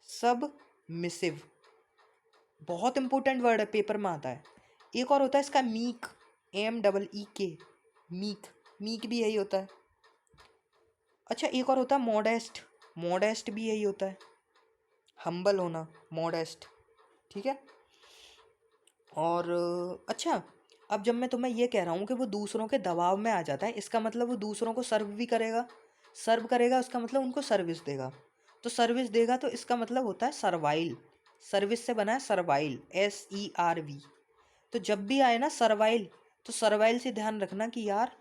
सबमिसिव बहुत इंपॉर्टेंट वर्ड है, पेपर में आता है। एक और होता है इसका मीक, MEEK, मीक, मीक भी यही होता है। अच्छा, एक और होता है मॉडेस्ट, मॉडेस्ट भी यही होता है, हम्बल होना, मॉडेस्ट, ठीक है। और अच्छा, अब जब मैं तुम्हें ये कह रहा हूँ कि वो दूसरों के दबाव में आ जाता है, इसका मतलब वो दूसरों को सर्व भी करेगा, सर्व करेगा उसका मतलब उनको सर्विस देगा। तो सर्विस देगा तो इसका मतलब होता है सर्वाइल, सर्विस से बना है सर्वाइल, SERV। तो जब भी आए ना सर्वाइल, तो सर्वाइल से ध्यान रखना कि यार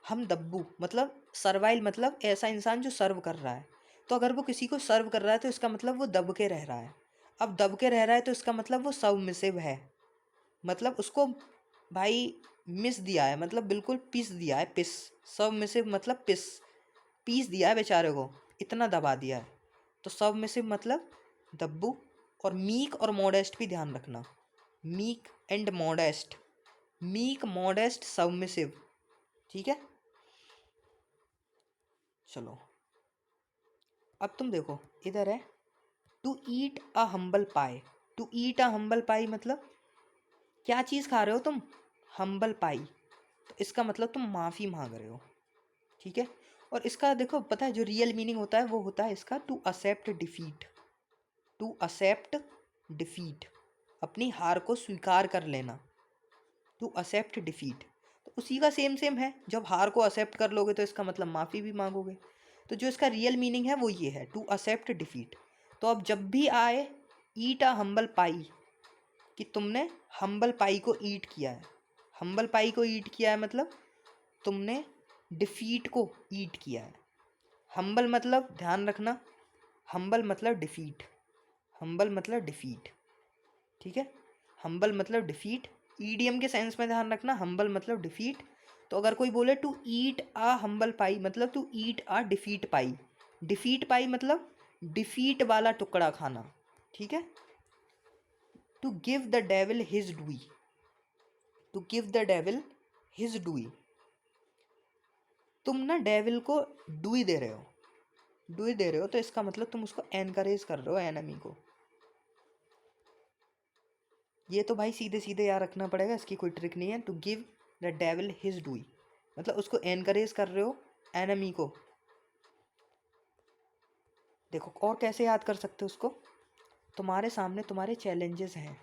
हम दब्बू, मतलब सर्वाइल मतलब ऐसा इंसान जो सर्व कर रहा है। तो अगर वो किसी को सर्व कर रहा है तो इसका मतलब वो दब के रह रहा है। अब दब के रह रहा है तो इसका मतलब वो सबमिसिव है, मतलब उसको भाई मिस दिया है, मतलब बिल्कुल पीस दिया है, पिस। सबमिसिव मतलब पिस, पीस दिया है बेचारे को, इतना दबा दिया है। तो सबमिसिव मतलब दब्बू। और मीक और मॉडेस्ट भी ध्यान रखना, meek and modest, meek modest submissive, ठीक है। चलो अब तुम देखो, इधर है to eat a humble pie. To eat a humble pie मतलब क्या चीज़ खा रहे हो तुम? हम्बल पाई, तो इसका मतलब तुम माफ़ी मांग रहे हो, ठीक है। और इसका देखो, पता है जो रियल मीनिंग होता है वो होता है इसका to accept defeat, to accept defeat, अपनी हार को स्वीकार कर लेना, टू असेप्ट डिफीट। तो उसी का सेम सेम है, जब हार को असेप्ट कर लोगे तो इसका मतलब माफ़ी भी मांगोगे। तो जो इसका रियल मीनिंग है वो ये है, टू असेप्ट डिफीट। तो अब जब भी आए ईट अ हम्बल पाई, कि तुमने हम्बल पाई को ईट किया है, हम्बल पाई को ईट किया है मतलब तुमने डिफीट को ईट किया है। हम्बल मतलब ध्यान रखना, हम्बल मतलब डिफीट, हम्बल मतलब डिफीट, ठीक है। हम्बल मतलब डिफीट, ईडियम के सेंस में ध्यान रखना, हम्बल मतलब डिफीट। तो अगर कोई बोले to eat uh humble pie मतलब to eat a defeat pie, defeat pie मतलब डिफीट वाला टुकड़ा खाना, ठीक है। To give the devil his due, to give the devil his due. तुम ना डेविल को डुई दे रहे हो, डुई दे रहे हो, तो इसका मतलब तुम उसको एनकरेज कर रहे हो, एनिमी को। ये तो भाई सीधे सीधे याद रखना पड़ेगा, इसकी कोई ट्रिक नहीं है। To give the devil his due मतलब उसको एनकरेज कर रहे हो, एनिमी को। देखो और कैसे याद कर सकते हो उसको। तुम्हारे सामने तुम्हारे चैलेंजेस हैं,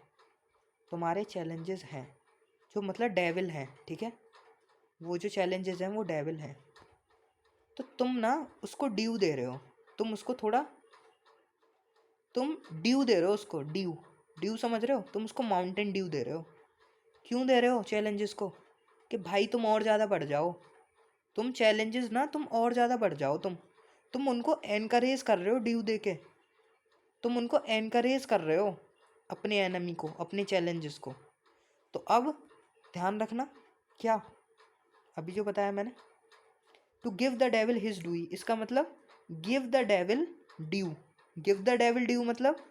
तुम्हारे चैलेंजेस हैं जो मतलब डेविल हैं, ठीक है। वो जो चैलेंजेस हैं वो डेविल हैं। तो तुम ना उसको ड्यू दे रहे हो, तुम उसको थोड़ा, तुम ड्यू दे रहे हो उसको, ड्यू, ड्यू समझ रहे हो, तुम उसको माउंटेन ड्यू दे रहे हो। क्यों दे रहे हो चैलेंजेस को, कि भाई तुम और ज़्यादा बढ़ जाओ, तुम चैलेंजेस ना तुम और ज़्यादा बढ़ जाओ, तुम उनको एनकरेज कर रहे हो ड्यू दे के, तुम उनको एनकरेज कर रहे हो अपने एनिमी को, अपने चैलेंजेस को। तो अब ध्यान रखना, क्या अभी जो बताया मैंने, to give the devil his due, इसका मतलब give the devil due. Give the devil due मतलब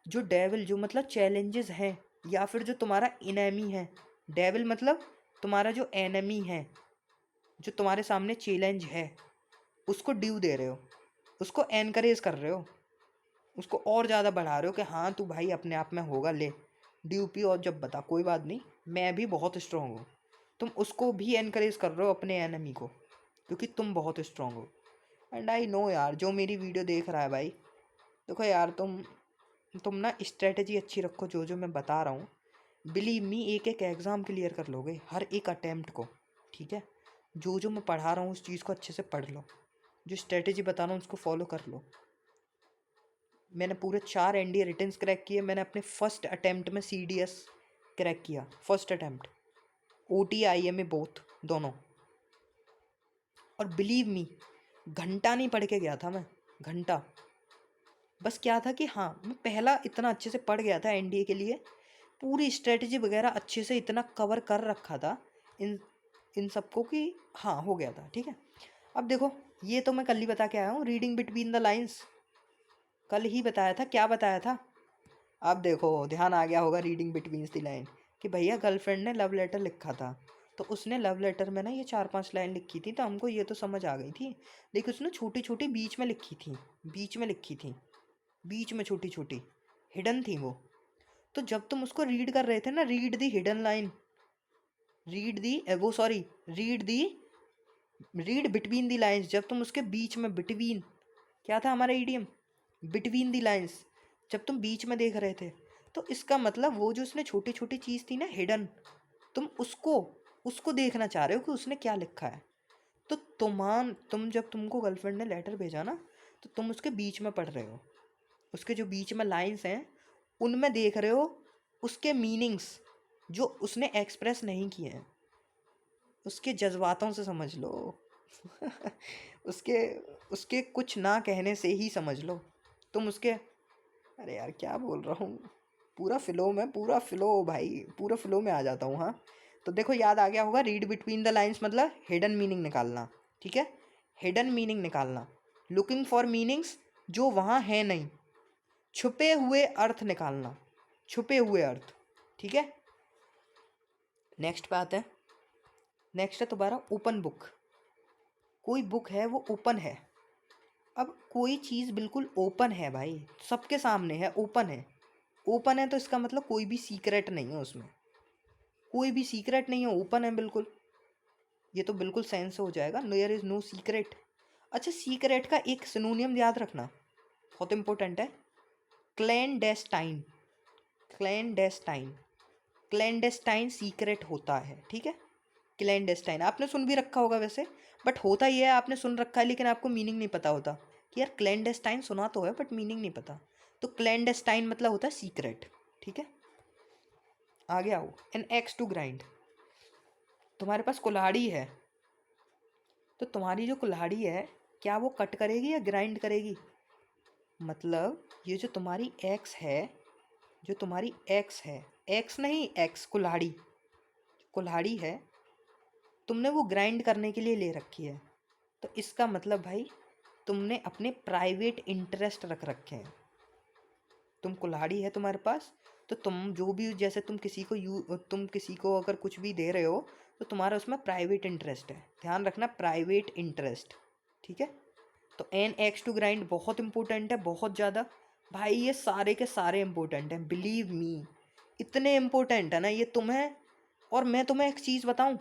जो डेविल, जो मतलब चैलेंजेस हैं, या फिर जो तुम्हारा इनेमी है। डेविल मतलब तुम्हारा जो एनिमी है, जो तुम्हारे सामने चैलेंज है, उसको ड्यू दे रहे हो, उसको एनकरेज कर रहे हो, उसको और ज़्यादा बढ़ा रहे हो कि हाँ तू भाई अपने आप में होगा, ले ड्यू पी और जब बता, कोई बात नहीं, मैं भी बहुत स्ट्रांग हूँ। तुम उसको भी एनकरेज कर रहे हो अपने एनिमी को, क्योंकि तुम बहुत स्ट्रांग हो। एंड आई नो यार, जो मेरी वीडियो देख रहा है भाई, देखो यार तुम ना स्ट्रेटजी अच्छी रखो, जो मैं बता रहा हूँ, बिलीव मी, एक एक एग्ज़ाम क्लियर कर लोगे, हर एक अटैम्प्ट को, ठीक है। जो मैं पढ़ा रहा हूँ उस चीज़ को अच्छे से पढ़ लो, जो स्ट्रेटजी बता रहा हूँ उसको फॉलो कर लो। मैंने पूरे 4 एनडीए रिटन्स क्रैक किए, मैंने अपने फर्स्ट अटैम्प्ट में सीडीएस क्रैक किया, first attempt, OT IMA both, दोनों। और बिलीव मी, घंटा नहीं पढ़ के गया था मैं, घंटा। बस क्या था कि हाँ, मैं पहला इतना अच्छे से पढ़ गया था एनडीए के लिए, पूरी स्ट्रेटजी वगैरह अच्छे से इतना कवर कर रखा था इन सबको कि हाँ हो गया था, ठीक है। अब देखो, ये तो मैं कल ही बता के आया हूँ, रीडिंग बिटवीन द लाइंस, कल ही बताया था। क्या बताया था, अब देखो ध्यान आ गया होगा, रीडिंग बिटवीन द लाइन, कि भैया गर्लफ्रेंड ने लव लेटर लिखा था, तो उसने लव लेटर में ना ये 4-5 लाइन लिखी थी, तो हमको ये तो समझ आ गई थी, लेकिन उसने छोटी छोटी बीच में लिखी थी, बीच में लिखी थी, बीच में छोटी छोटी हिडन थी वो। तो जब तुम उसको रीड कर रहे थे ना, read the hidden line, read the वो sorry read the, read between the lines, जब तुम उसके बीच में, बिटवीन क्या था हमारा ईडियम, बिटवीन दी लाइंस, जब तुम बीच में देख रहे थे, तो इसका मतलब वो जो उसने छोटी छोटी चीज़ थी ना हिडन, तुम उसको उसको देखना चाह रहे हो कि उसने क्या लिखा है। तो तुम जब तुमको गर्लफ्रेंड ने लेटर भेजा ना, तो तुम उसके बीच में पढ़ रहे हो, उसके जो बीच में लाइंस हैं उनमें देख रहे हो उसके मीनिंग्स जो उसने एक्सप्रेस नहीं किए हैं, उसके जज्बातों से समझ लो उसके उसके कुछ ना कहने से ही समझ लो तुम उसके। अरे यार क्या बोल रहा हूँ, पूरा फ्लो में, पूरा फ्लो भाई, पूरा फ्लो में आ जाता हूँ। हाँ तो देखो याद आ गया होगा, रीड बिटवीन द लाइंस मतलब हिडन मीनिंग निकालना, ठीक है, हिडन मीनिंग निकालना, लुकिंग फॉर मीनिंग्स जो वहाँ है नहीं, छुपे हुए अर्थ निकालना, छुपे हुए अर्थ, ठीक है। नेक्स्ट पे आते हैं, नेक्स्ट है तुम्हारा ओपन बुक। कोई बुक है वो ओपन है, अब कोई चीज़ बिल्कुल ओपन है भाई, सबके सामने है, ओपन है, ओपन है तो इसका मतलब कोई भी सीक्रेट नहीं है उसमें, कोई भी सीक्रेट नहीं है, ओपन है बिल्कुल, ये तो बिल्कुल सेंस हो जाएगा, देयर इज़ नो सीक्रेट। अच्छा सीक्रेट का एक सिनोनियम याद रखना, बहुत इंपॉर्टेंट है, क्लैंडेस्टाइन, क्लैंडेस्टाइन, क्लैंडेस्टाइन सीक्रेट होता है, ठीक है। क्लैंडेस्टाइन आपने सुन भी रखा होगा वैसे, बट होता ही है, आपने सुन रखा है लेकिन आपको मीनिंग नहीं पता होता कि यार क्लैंडेस्टाइन सुना तो है बट मीनिंग नहीं पता। तो क्लैंडेस्टाइन मतलब होता है सीक्रेट, ठीक है। आगे आओ, एन एक्स टू ग्राइंड, तुम्हारे पास कुल्हाड़ी है, तो तुम्हारी जो कुल्हाड़ी है क्या वो कट करेगी या ग्राइंड करेगी, मतलब ये जो तुम्हारी एक्स है, जो तुम्हारी एक्स है, एक्स नहीं एक्स, कुल्हाड़ी, कुल्हाड़ी है, तुमने वो ग्राइंड करने के लिए ले रखी है, तो इसका मतलब भाई तुमने अपने प्राइवेट इंटरेस्ट रख रखे हैं, तुम कुल्हाड़ी है तुम्हारे पास, तो तुम जो भी जैसे तुम किसी को अगर कुछ भी दे रहे हो तो तुम्हारा उसमें प्राइवेट इंटरेस्ट है, ध्यान रखना, प्राइवेट इंटरेस्ट, ठीक है। तो एन एक्स टू ग्राइंड बहुत इंपॉर्टेंट है, बहुत ज़्यादा भाई, ये सारे के सारे इंपॉर्टेंट हैं, बिलीव मी, इतने इंपॉर्टेंट है ना ये तुम्हें। और मैं तुम्हें एक चीज़ बताऊं,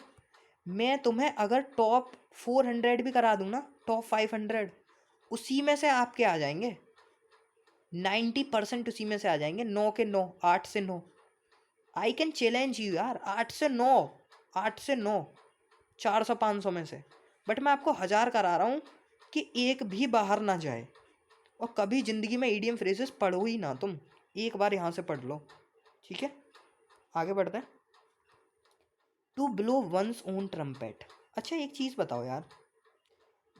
मैं तुम्हें अगर टॉप 400 भी करा दूं ना, टॉप 500, उसी में से आपके आ जाएंगे, 90% उसी में से आ जाएंगे, 9 के 9, 8 से 9। आई कैन चैलेंज यू यार, 8 से 9, 8 से 9, 400 500 में से। बट मैं आपको 1000 करा रहा हूँ कि एक भी बाहर ना जाए। और कभी ज़िंदगी में ईडीएम फ्रेजेस पढ़ो ही ना तुम, एक बार यहाँ से पढ़ लो, ठीक है। आगे बढ़ते हैं। To blow one's own trumpet. अच्छा एक चीज़ बताओ यार,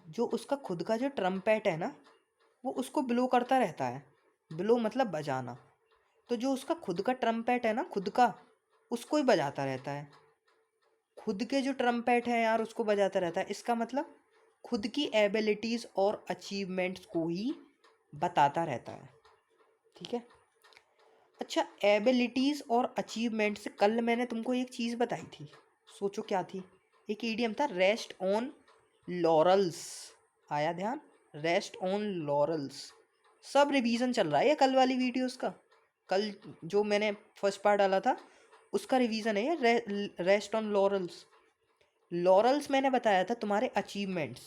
जो उसका खुद का जो ट्रम्पेट है ना, वो उसको ब्लो करता रहता है, ब्लो मतलब बजाना, तो जो उसका खुद का ट्रम्पेट है ना, खुद का, उसको ही बजाता रहता है, खुद के जो ट्रम्पेट है यार उसको बजाता रहता है, इसका मतलब खुद की एबिलिटीज़ और अचीवमेंट्स को ही बताता रहता है, ठीक है। अच्छा एबिलिटीज़ और अचीवमेंट्स, कल मैंने तुमको एक चीज़ बताई थी, सोचो क्या थी, एक ईडियम था, रेस्ट ऑन लॉरल्स, आया ध्यान, रेस्ट ऑन लॉरल्स। सब रिवीजन चल रहा है ये कल वाली वीडियोस का, कल जो मैंने फर्स्ट पार्ट डाला था उसका रिवीजन है ये, रेस्ट ऑन लॉरल्स। लॉरल्स मैंने बताया था तुम्हारे अचीवमेंट्स,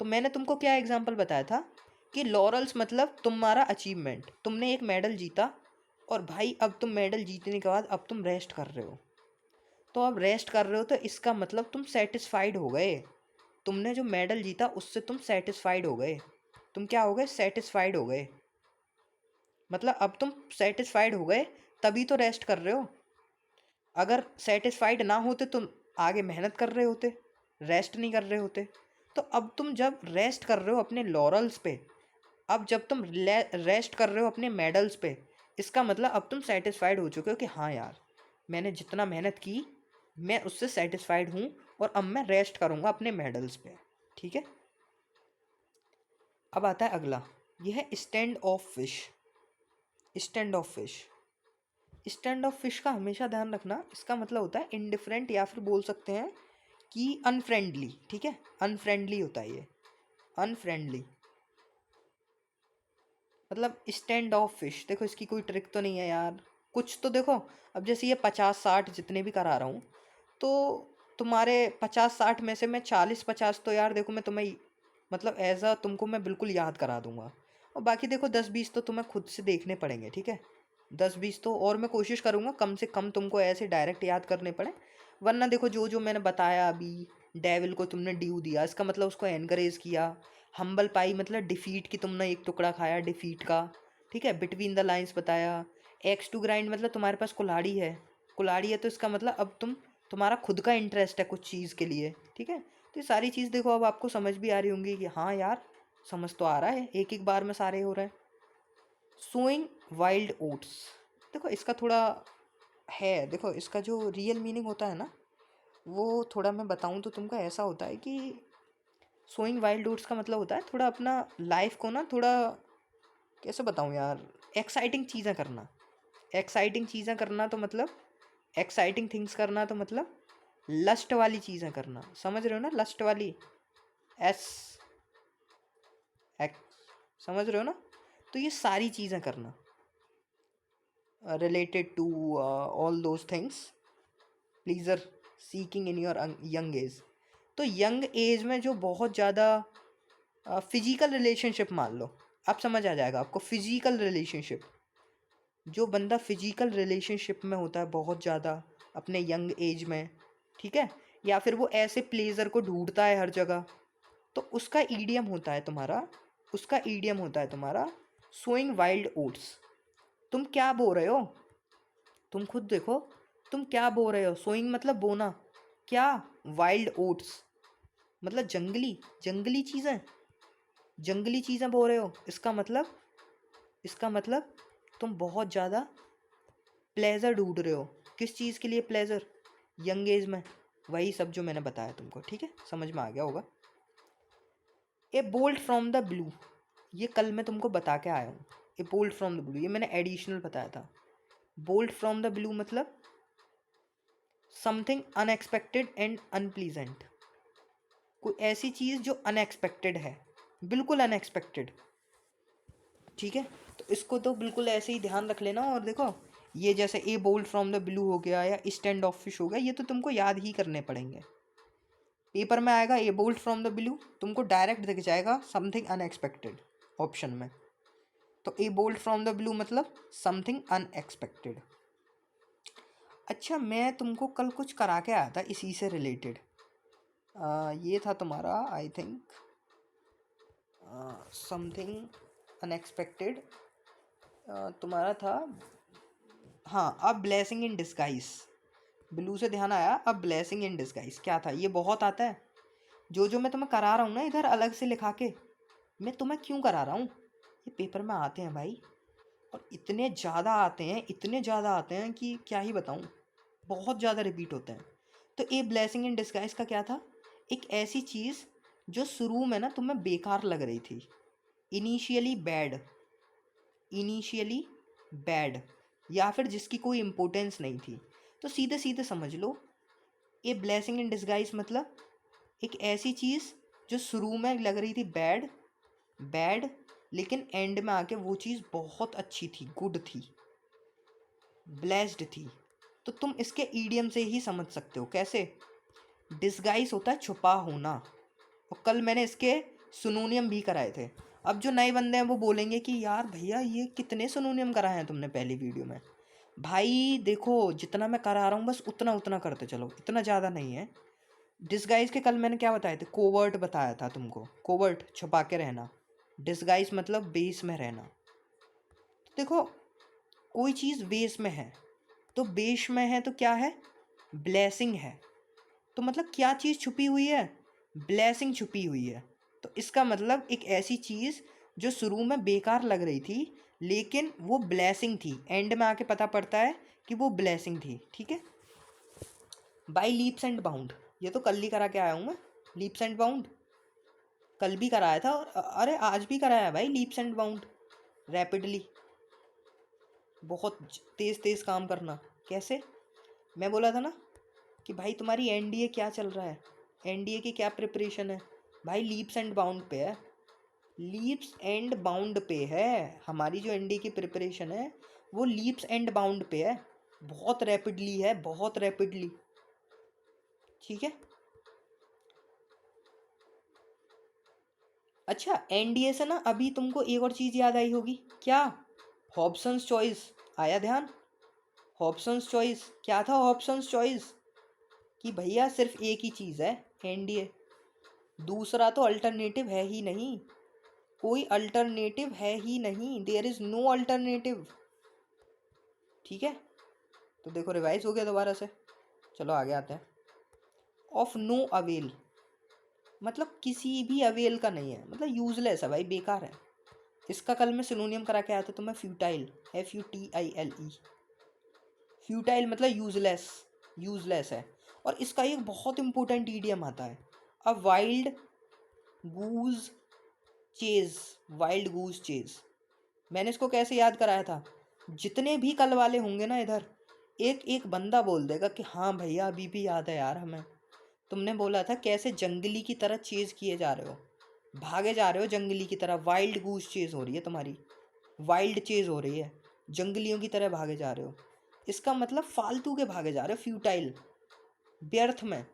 तो मैंने तुमको क्या एग्जांपल बताया था कि लॉरल्स मतलब तुम्हारा अचीवमेंट, तुमने एक मेडल जीता, और भाई अब तुम मेडल जीतने के बाद अब तुम रेस्ट कर रहे हो, तो अब रेस्ट कर रहे हो तो इसका मतलब तुम सेटिस्फाइड हो गए, तुमने जो मेडल जीता उससे तुम सेटिस्फाइड हो गए, तुम क्या हो गए, सेटिस्फाइड हो गए, मतलब अब तुम सेटिस्फाइड हो गए तभी तो रेस्ट कर रहे हो। अगर सेटिस्फाइड ना होते तुम आगे मेहनत कर रहे होते, रेस्ट नहीं कर रहे होते। तो अब तुम जब रेस्ट कर रहे हो अपने लॉरल्स पे, अब जब तुम रेस्ट कर रहे हो अपने मेडल्स पे, इसका मतलब अब तुम सेटिस्फाइड हो चुके हो कि हाँ यार मैंने जितना मेहनत की मैं उससे सेटिस्फाइड हूँ, और अब मैं रेस्ट करूँगा अपने मेडल्स पे, ठीक है। अब आता है अगला, यह है stand of fish. Stand of fish, stand of fish का हमेशा ध्यान रखना, इसका मतलब होता है इनडिफरेंट, या फिर बोल सकते हैं कि अनफ्रेंडली, ठीक है, अनफ्रेंडली होता है ये, अनफ्रेंडली मतलब स्टैंड ऑफ फिश। देखो इसकी कोई ट्रिक तो नहीं है यार, कुछ तो देखो, अब जैसे ये 50-60 जितने भी करा रहा हूँ, तो तुम्हारे 50-60 में से मैं 40-50 तो यार देखो मैं तुम्हें मतलब एज अ तुमको मैं बिल्कुल याद करा दूंगा, और बाकी देखो 10-20 तो तुम्हें खुद से देखने पड़ेंगे, ठीक है, 10-20 तो, और मैं कोशिश करूँगा कम से कम तुमको ऐसे डायरेक्ट याद करने पड़े, वरना देखो जो जो मैंने बताया अभी, डेविल को तुमने ड्यू दिया इसका मतलब उसको एनकरेज किया, हम्बल पाई मतलब डिफीट की, तुमने एक टुकड़ा खाया डिफीट का, ठीक है, बिटवीन द लाइंस बताया, एक्स टू ग्राइंड मतलब तुम्हारे पास कुल्हाड़ी है, कुल्हाड़ी है तो इसका मतलब अब तुम्हारा खुद का इंटरेस्ट है कुछ चीज़ के लिए, ठीक है। तो ये सारी चीज़ देखो अब आपको समझ भी आ रही होंगी कि हाँ यार समझ तो आ रहा है, एक एक बार में सारे हो रहे हैं। सोइंग वाइल्ड ओट्स, देखो इसका थोड़ा है, देखो इसका जो रियल मीनिंग होता है ना, वो थोड़ा मैं बताऊँ तो तुमको ऐसा होता है कि सोइंग वाइल्ड ओट्स का मतलब होता है थोड़ा अपना लाइफ को ना थोड़ा, कैसे बताऊँ यार, एक्साइटिंग चीज़ें करना, एक्साइटिंग चीज़ें करना तो मतलब, एक्साइटिंग थिंग्स करना तो मतलब लस्ट वाली चीज़ें करना, समझ रहे हो ना, लस्ट वाली, एस एक्स, समझ रहे हो ना, तो ये सारी चीज़ें करना related to all those things, pleasure seeking in your young age. तो यंग एज में जो बहुत ज़्यादा फिजिकल रिलेशनशिप मान लो, अब समझ आ जाएगा आपको, फिजिकल रिलेशनशिप, जो बंदा फिजिकल रिलेशनशिप में होता है बहुत ज़्यादा अपने यंग एज में, ठीक है, या फिर वो ऐसे प्लेजर को ढूंढता है हर जगह, तो उसका ईडियम होता है तुम्हारा, उसका ईडियम होता है तुम्हारा सोइंग वाइल्ड ओट्स। तुम क्या बो रहे हो, तुम खुद देखो, तुम क्या बो रहे हो, सोइंग मतलब बोना, क्या, वाइल्ड ओट्स मतलब जंगली, जंगली चीज़ें, जंगली चीज़ें बो रहे हो, इसका मतलब, इसका मतलब तुम बहुत ज़्यादा प्लेजर ढूंढ रहे हो, किस चीज़ के लिए प्लेजर, यंग एज में, वही सब जो मैंने बताया तुमको, ठीक है, समझ में आ गया होगा। ए बोल्ट फ्रॉम द ब्लू, ये कल मैं तुमको बता के आया हूँ, ए बोल्ट फ्रॉम द ब्लू, ये मैंने एडिशनल बताया था, बोल्ट फ्रॉम द ब्लू मतलब समथिंग अनएक्सपेक्टेड एंड अनप्लीजेंट, कोई ऐसी चीज़ जो अनएक्सपेक्टेड है, बिल्कुल अनएक्सपेक्टेड। ठीक है, तो इसको तो बिल्कुल ऐसे ही ध्यान रख लेना। और देखो ये जैसे ए बोल्ड फ्रॉम द ब्लू हो गया या स्टैंड ऑफ फिश हो गया, ये तो तुमको याद ही करने पड़ेंगे। पेपर में आएगा ए बोल्ड फ्रॉम द ब्लू, तुमको डायरेक्ट दिख जाएगा समथिंग अनएक्सपेक्टेड ऑप्शन में। तो ए बोल्ड फ्रॉम द ब्लू मतलब समथिंग अनएक्सपेक्टेड। अच्छा, मैं तुमको कल कुछ करा के आया था इसी से रिलेटेड। ये था तुम्हारा आई थिंक समथिंग अनएक्सपेक्टेड, तुम्हारा था हाँ a blessing in disguise. Blue से ध्यान आया, अ ब्लेसिंग इन डिस्गाइज क्या था, ये बहुत आता है। जो जो मैं तुम्हें करा रहा हूँ ना इधर अलग से लिखा के, मैं तुम्हें क्यों करा रहा हूँ, ये पेपर में आते हैं भाई। और इतने ज़्यादा आते हैं, इतने ज़्यादा आते हैं कि क्या ही बताऊँ, बहुत ज़्यादा रिपीट होते हैं। तो ए ब्लेसिंग इन डिस्गाइज का क्या था, एक ऐसी चीज़ जो शुरू में ना तुम्हें बेकार लग रही थी, इनिशियली बैड, इनिशियली बैड, या फिर जिसकी कोई इम्पोर्टेंस नहीं थी। तो सीधे सीधे समझ लो, ए ब्लेसिंग इन डिस्गाइज मतलब एक ऐसी चीज़ जो शुरू में लग रही थी बैड, बैड, लेकिन एंड में आके वो चीज़ बहुत अच्छी थी, गुड थी, ब्लेस्ड थी। तो तुम इसके ईडियम से ही समझ सकते हो। कैसे, डिस्गाइज होता है छुपा होना, और कल मैंने इसके सुनोनियम भी कराए थे। अब जो नए बंदे हैं वो बोलेंगे कि यार भैया ये कितने सुनोनियम कराए हैं तुमने पहली वीडियो में। भाई देखो, जितना मैं करा रहा हूँ बस उतना उतना करते चलो, इतना ज़्यादा नहीं है। डिस्गाइज के कल मैंने क्या बताए थे, कोवर्ट बताया था तुमको, कोवर्ट छुपा के रहना, डिस्गाइज मतलब बेस में रहना। तो देखो, कोई चीज़ बेस में है, तो बेस में है तो क्या है, ब्लेसिंग है। तो मतलब क्या चीज़ छुपी हुई है, ब्लेसिंग छुपी हुई है। तो इसका मतलब एक ऐसी चीज़ जो शुरू में बेकार लग रही थी लेकिन वो ब्लेसिंग थी, एंड में आके पता पड़ता है कि वो ब्लेसिंग थी। ठीक है, बाई लीप्स एंड बाउंड, ये तो कल ही करा के आया हूँ मैं। लीप्स एंड बाउंड कल भी कराया था, और अरे आज भी कराया है भाई लीप्स एंड बाउंड, रैपिडली, बहुत तेज़ तेज़ काम करना। कैसे, मैं बोला था ना कि भाई तुम्हारी एनडीए क्या चल रहा है, एनडीए की क्या प्रिपरेशन है, भाई लीप्स एंड बाउंड पे है, लीप्स एंड बाउंड पे है। हमारी जो एनडीए की प्रिपरेशन है वो लीप्स एंड बाउंड पे है, बहुत रैपिडली है, बहुत रैपिडली। ठीक है, अच्छा एनडीए से ना अभी तुमको एक और चीज़ याद आई होगी, क्या, हॉब्सन्स चॉइस, आया ध्यान, हॉब्सन्स चॉइस क्या था, हॉब्सन्स चॉइस कि भैया सिर्फ एक ही चीज़ है एनडीए, दूसरा तो अल्टरनेटिव है ही नहीं, कोई अल्टरनेटिव है ही नहीं, देयर इज़ नो अल्टरनेटिव। ठीक है, तो देखो रिवाइज हो गया दोबारा से। चलो आगे आते हैं। ऑफ नो अवेल मतलब किसी भी अवेल का नहीं है, मतलब यूजलेस है भाई, बेकार है। इसका कल मैं सिनोनियम करा के आया था, तो मैं फ्यूटाइल, FUTILE, फ्यूटाइल मतलब यूजलेस, यूजलेस है। और इसका एक बहुत इंपॉर्टेंट ईडियम आता है, अ वाइल्ड गूज चेज, वाइल्ड गूज चेज। मैंने इसको कैसे याद कराया था, जितने भी कल वाले होंगे ना इधर, एक एक बंदा बोल देगा कि हाँ भैया अभी भी याद है यार हमें, तुमने बोला था कैसे जंगली की तरह चेज किए जा रहे हो, भागे जा रहे हो जंगली की तरह, वाइल्ड गूस चेज हो रही है तुम्हारी, वाइल्ड चेज हो रही है, जंगलियों की तरह भागे जा रहे हो। इसका मतलब फालतू के भागे जा रहे हो, फ्यूटाइल, व्यर्थ में,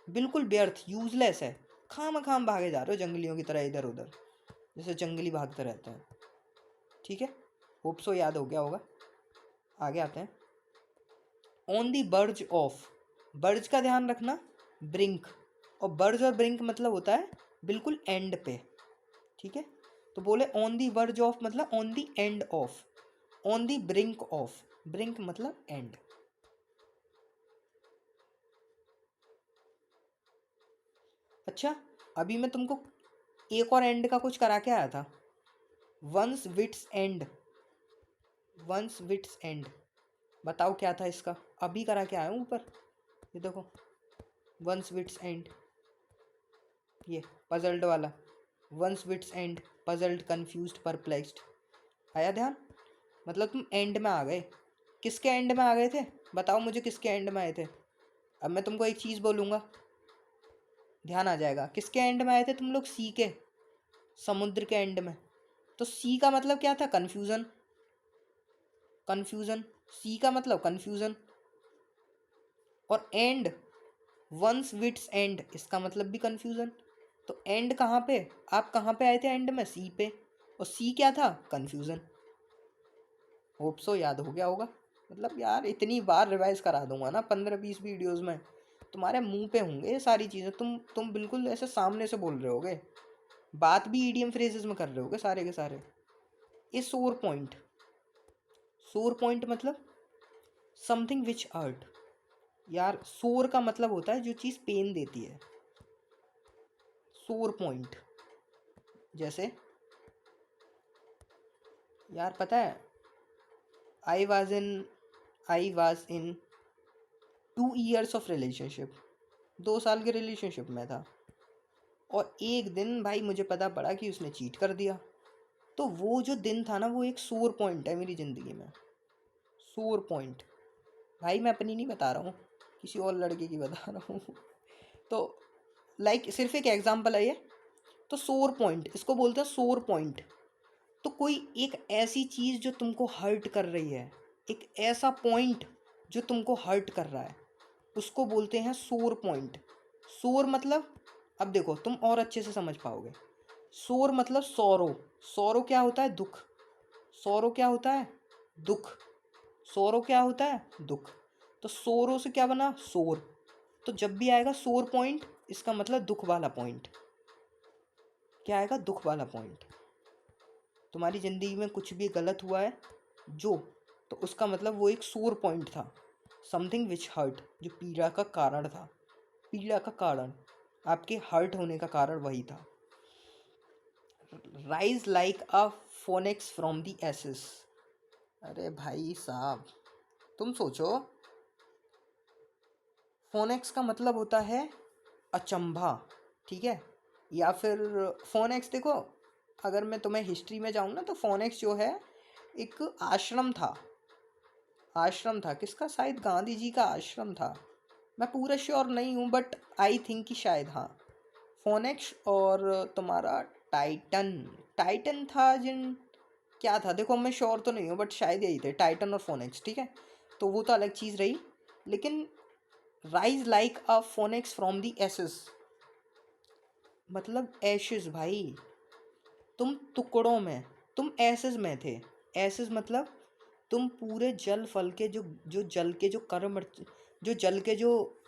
बिल्कुल व्यर्थ, यूजलेस है, खाम खाम भागे जा रहे हो जंगलियों की तरह इधर उधर, जैसे जंगली भागते रहते हैं। ठीक है, होप सो याद हो गया होगा। आगे आते हैं, ऑन दी बर्ज ऑफ, बर्ज का ध्यान रखना, ब्रिंक, और बर्ज और ब्रिंक मतलब होता है बिल्कुल एंड पे। ठीक है, तो बोले ऑन दी वर्ज ऑफ मतलब on the end of, on the brink of, brink मतलब एंड। अच्छा, अभी मैं तुमको एक और एंड का कुछ करा के आया था, one's wits end, one's wits end, बताओ क्या था इसका, अभी करा के आया हूँ ऊपर, ये देखो, वंस विट्स एंड, ये पजल्ड वाला, one's wits end, puzzled, confused, perplexed, आया ध्यान, मतलब तुम एंड में आ गए, किसके एंड में आ गए थे? बताओ मुझे, किसके एंड में आए थे? अब मैं तुमको एक चीज़ बोलूँगा, ध्यान आ जाएगा। किसके एंड में आए थे तुम लोग? सी के, समुद्र के एंड में। तो सी का मतलब क्या था? कन्फ्यूज़न। कन्फ्यूज़न, सी का मतलब कन्फ्यूज़न। और एंड, वंस विट्स एंड, इसका मतलब भी कन्फ्यूज़न। तो एंड कहाँ पे? आप कहाँ पे आए थे एंड में? सी पे। और सी क्या था? कन्फ्यूज़न। होप सो याद हो गया होगा। मतलब यार इतनी बार रिवाइज करा दूंगा ना 15-20 वीडियोस में, तुम्हारे मुंह पे होंगे ये सारी चीज़ें। तुम बिल्कुल ऐसे सामने से बोल रहे होगे, बात भी ईडीएम फ्रेजेस में कर रहे होगे सारे के सारे। ये सोर पॉइंट, सोर पॉइंट मतलब समथिंग विच हर्ट। यार सोर का मतलब होता है जो चीज़ पेन देती है, सोर पॉइंट। जैसे यार पता है, I was in 2 years of relationship, 2 साल के रिलेशनशिप में था। और एक दिन भाई मुझे पता पड़ा कि उसने चीट कर दिया। तो वो जो दिन था ना, वो एक सोर पॉइंट है मेरी ज़िंदगी में। सोर पॉइंट भाई, मैं अपनी नहीं बता रहा हूँ, किसी और लड़के की बता रहा हूँ। तो लाइक सिर्फ एक एग्जांपल है ये। तो सोर पॉइंट, इसको बोलते हैं सोर पॉइंट। तो कोई एक ऐसी चीज़ जो तुमको हर्ट कर रही है, एक ऐसा पॉइंट जो तुमको हर्ट कर रहा है, उसको बोलते हैं सोर पॉइंट। सोर मतलब, अब देखो तुम और अच्छे से समझ पाओगे। सोर मतलब सौरो। सौरो क्या होता है? दुख। सौरो क्या होता है? दुख। सौरो क्या होता है? दुख। तो सोरो से क्या बना? सोर। तो जब भी आएगा सोर पॉइंट, इसका मतलब दुख वाला पॉइंट। क्या आएगा? दुख वाला पॉइंट। तुम्हारी ज़िंदगी में कुछ भी गलत हुआ है जो, तो उसका मतलब वो एक सोर पॉइंट था, समथिंग विच हर्ट, जो पीड़ा का कारण था। पीड़ा का कारण, आपके हर्ट होने का कारण वही था। Rise like a phoenix from the ashes. अरे भाई साहब, तुम सोचो, फोनेक्स का मतलब होता है अचंभा, ठीक है? या फिर फोनेक्स, देखो अगर मैं तुम्हें हिस्ट्री में जाऊँ ना, तो फोनेक्स जो है एक आश्रम था। आश्रम था किसका? शायद गांधी जी का आश्रम था। मैं पूरा श्योर नहीं हूँ, बट आई थिंक कि शायद हाँ। फोनेक्स और तुम्हारा टाइटन, टाइटन था जिन, क्या था देखो, मैं श्योर तो नहीं हूँ, बट शायद यही थे, टाइटन और फोनेक्स, ठीक है? तो वो तो अलग चीज़ रही। लेकिन rise like a phoenix from the ashes मतलब एशेस भाई। तुम टुकड़ों में, तुम एसेस में थे। एसेस मतलब तुम पूरे जल फल के जो जल के जो कर्म, जो जल के जो,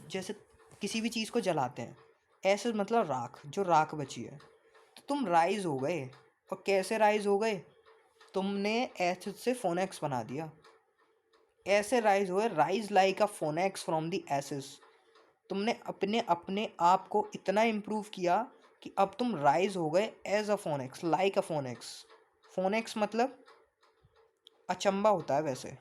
जैसे किसी भी चीज़ को जलाते हैं, एसेस मतलब राख, जो राख बची है। तो तुम राइज हो गए। और कैसे राइज हो गए? तुमने एसिड से फोनेक्स बना दिया। ऐसे राइज हुए, rise like a phoenix from the ashes. तुमने अपने अपने आप को इतना इम्प्रूव किया कि अब तुम राइज हो गए as a phoenix, like a phoenix. Phoenix मतलब अचंबा होता है वैसे।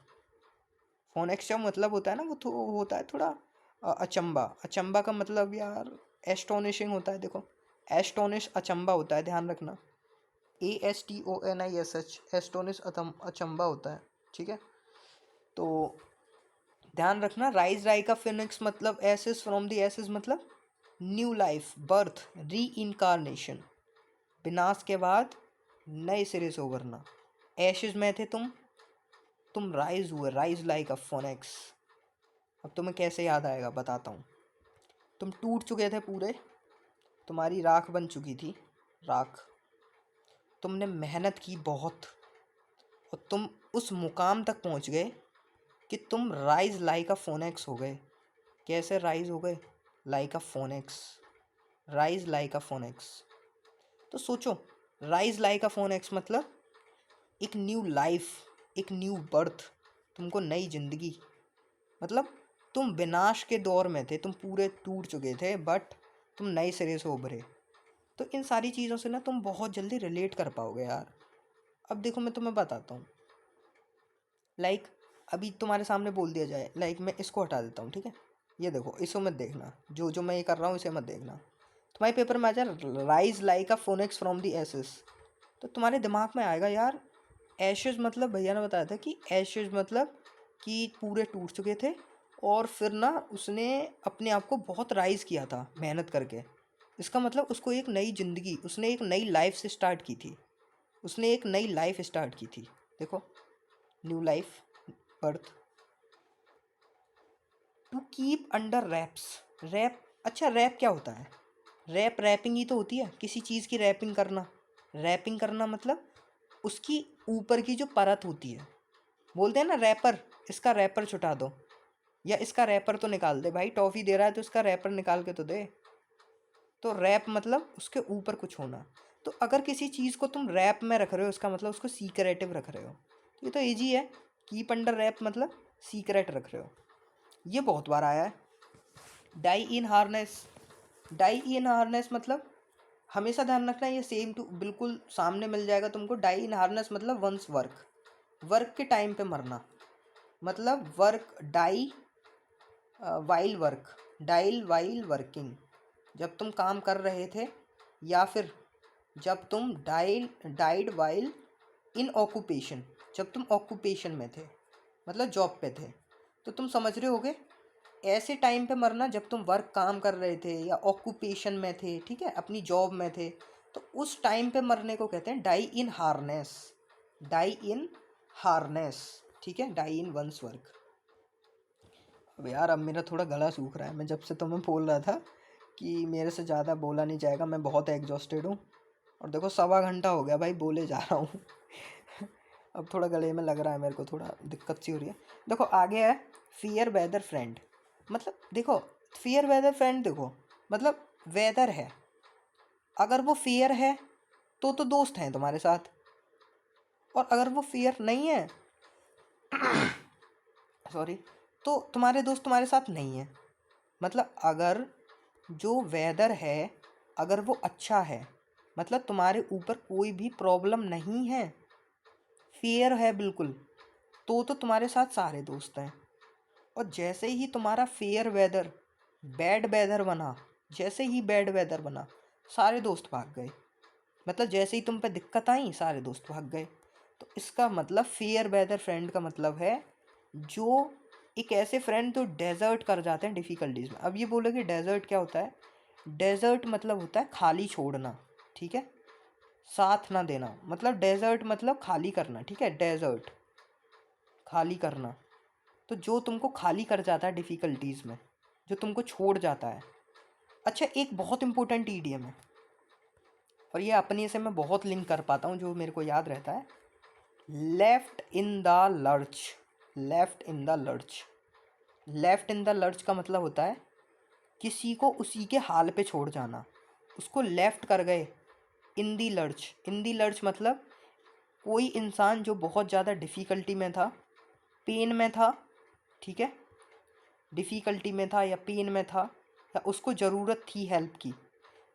फोनेक्स का मतलब होता है ना, वो होता है थोड़ा अचंबा। अचंबा का मतलब यार एस्टोनिशिंग होता है। देखो, एस्टोनिश अचंबा होता है, ध्यान रखना। ASTONISH, एस्टोनिश अचंबा होता है, ठीक है? तो ध्यान रखना, राइज लाइक अ फिनिक्स मतलब एसेस फ्रॉम द एसेस मतलब न्यू लाइफ, बर्थ, री इनकारनेशन। विनाश के बाद नए सिरे से उभरना। एशेज में थे तुम राइज हुए, राइज लाइक अ फोनेक्स। अब तुम्हें कैसे याद आएगा बताता हूँ। तुम टूट चुके थे पूरे, तुम्हारी राख बन चुकी थी, राख। तुमने मेहनत की बहुत, और तुम उस मुकाम तक पहुँच गए कि तुम राइज लाइक अ फोनेक्स हो गए। कैसे राइज हो गए? Like a Phoenix, rise like a Phoenix. तो सोचो, राइज लाइक अ फोनेक्स मतलब एक न्यू लाइफ, एक न्यू बर्थ, तुमको नई जिंदगी। मतलब तुम विनाश के दौर में थे, तुम पूरे टूट चुके थे, बट तुम नए सिरे से उभरे। तो इन सारी चीज़ों से ना तुम बहुत जल्दी रिलेट कर पाओगे यार। अब देखो मैं तुम्हें बताता हूँ, लाइक अभी तुम्हारे सामने बोल दिया जाए, लाइक मैं इसको हटा देता हूँ, ठीक है? ये देखो, इसको मत देखना, जो जो मैं ये कर रहा हूँ इसे मत देखना। तुम्हारे पेपर में आ जाए rise like a phoenix from the ashes, तो तुम्हारे दिमाग में आएगा यार एशेज मतलब, भैया ने बताया था कि एशेज मतलब कि पूरे टूट चुके थे, और फिर ना उसने अपने आप को बहुत राइज़ किया था मेहनत करके। इसका मतलब उसको एक नई ज़िंदगी, उसने एक नई लाइफ से स्टार्ट की थी, उसने एक नई लाइफ स्टार्ट की थी। देखो, new life, birth. To keep under wraps, wrap, अच्छा रैप क्या होता है? रैप, रैपिंग ही तो होती है, किसी चीज़ की रैपिंग करना। रैपिंग करना मतलब उसकी ऊपर की जो परत होती है, बोलते हैं ना रैपर, इसका रैपर छुटा दो, या इसका रैपर तो निकाल दे भाई, टॉफ़ी दे रहा है तो इसका रैपर निकाल के तो दे। तो रैप मतलब उसके ऊपर कुछ होना। तो अगर किसी चीज़ को तुम रैप में रख रहे हो, इसका मतलब उसको सीक्रेटिव रख रहे हो। ये तो ईजी है, कीप अंडर रैप मतलब सीक्रेट रख रहे हो। ये बहुत बार आया है। Die in harness, die in harness मतलब हमेशा ध्यान रखना, ये सेम टू बिल्कुल सामने मिल जाएगा तुमको। डाई इन हार्नेस मतलब वंस वर्क, वर्क के टाइम पे मरना, मतलब work, die while work, die while working, जब तुम काम कर रहे थे, या फिर जब तुम डाइड वाइल इन ऑक्यूपेशन, जब तुम ऑक्यूपेशन में थे, मतलब जॉब पे थे। तो तुम समझ रहे होगे, ऐसे टाइम पे मरना जब तुम वर्क, काम कर रहे थे या ऑक्यूपेशन में थे, ठीक है, अपनी जॉब में थे, तो उस टाइम पे मरने को कहते हैं die in harness, die in harness, ठीक है, डाई इन वंस वर्क। अब यार, अब मेरा थोड़ा गला सूख रहा है, मैं जब से तुम्हें बोल रहा था कि मेरे से ज़्यादा बोला नहीं जाएगा, मैं बहुत एग्जॉस्टेड हूँ, और देखो 1.25 घंटा हो गया भाई बोले जा रहा हूँ। अब थोड़ा गले में लग रहा है, मेरे को थोड़ा दिक्कत सी हो रही है। देखो आगे है फियर वेदर फ्रेंड, मतलब देखो फियर वेदर फ्रेंड, देखो मतलब वेदर है, अगर वो फियर है तो दोस्त हैं तुम्हारे साथ, और अगर वो फियर नहीं है, सॉरी, तो तुम्हारे दोस्त तुम्हारे साथ नहीं है। मतलब अगर जो वेदर है, अगर वो अच्छा है, मतलब तुम्हारे ऊपर कोई भी प्रॉब्लम नहीं है, फेयर है बिल्कुल, तो तुम्हारे साथ सारे दोस्त हैं। और जैसे ही तुम्हारा फेयर वेदर बैड वेदर बना, जैसे ही बैड वेदर बना, सारे दोस्त भाग गए, मतलब जैसे ही तुम पे दिक्कत आई सारे दोस्त भाग गए। तो इसका मतलब फेयर वेदर फ्रेंड का मतलब है जो एक ऐसे फ्रेंड जो डेजर्ट कर जाते हैं डिफ़िकल्टीज़ में। अब ये बोलोगे डेजर्ट क्या होता है? डेजर्ट मतलब होता है खाली छोड़ना, ठीक है, साथ ना देना, मतलब डेजर्ट मतलब खाली करना, ठीक है, डेजर्ट खाली करना। तो जो तुमको खाली कर जाता है डिफ़िकल्टीज़ में, जो तुमको छोड़ जाता है। अच्छा, एक बहुत इंपॉर्टेंट ईडियम है, और ये अपने से मैं बहुत लिंक कर पाता हूँ, जो मेरे को याद रहता है। Left in the lurch, left in the lurch, left in the lurch का मतलब होता है किसी को उसी के हाल पे छोड़ जाना, उसको लेफ्ट कर गए। इन the lurch, in the lurch मतलब कोई इंसान जो बहुत ज़्यादा डिफ़िकल्टी में था, पेन में था, ठीक है, डिफ़िकल्टी में था या पेन में था, या उसको ज़रूरत थी हेल्प की,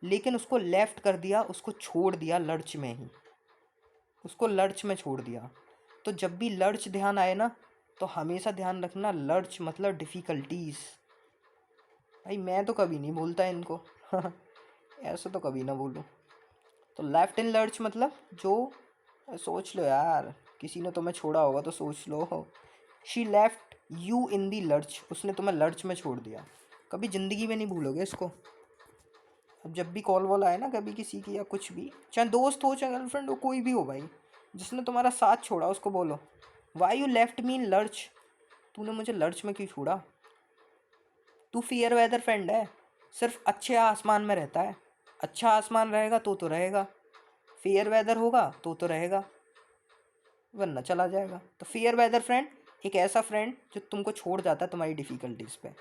लेकिन उसको लेफ्ट कर दिया, उसको छोड़ दिया लर्च में ही, उसको लर्च में छोड़ दिया। तो जब भी लर्च ध्यान आए ना, तो हमेशा ध्यान रखना लर्च मतलब डिफ़िकल्टीज़। भाई मैं तो कभी नहीं भूलता इनको। ऐसे तो कभी ना भूलूँ। तो लेफ्ट इन लर्च मतलब जो, सोच लो यार, किसी ने तुम्हें छोड़ा होगा तो सोच लो। She left you in the lurch, उसने तुम्हें लर्च में छोड़ दिया। कभी ज़िंदगी में नहीं भूलोगे इसको। अब जब भी कॉल वॉल आए ना कभी किसी की, या कुछ भी, चाहे दोस्त हो चाहे गर्लफ्रेंड हो, कोई भी हो भाई, जिसने तुम्हारा साथ छोड़ा, उसको बोलो why you left me in lurch, तूने मुझे लर्च में क्यों छोड़ा। तू फियर वेदर फ्रेंड है, सिर्फ अच्छे आसमान में रहता है, अच्छा आसमान रहेगा तो रहेगा, फेयर वेदर होगा तो रहेगा, वरना चला जाएगा। तो फेयर वेदर फ्रेंड एक ऐसा फ्रेंड जो तुमको छोड़ जाता है तुम्हारी डिफ़िकल्टीज़ पे।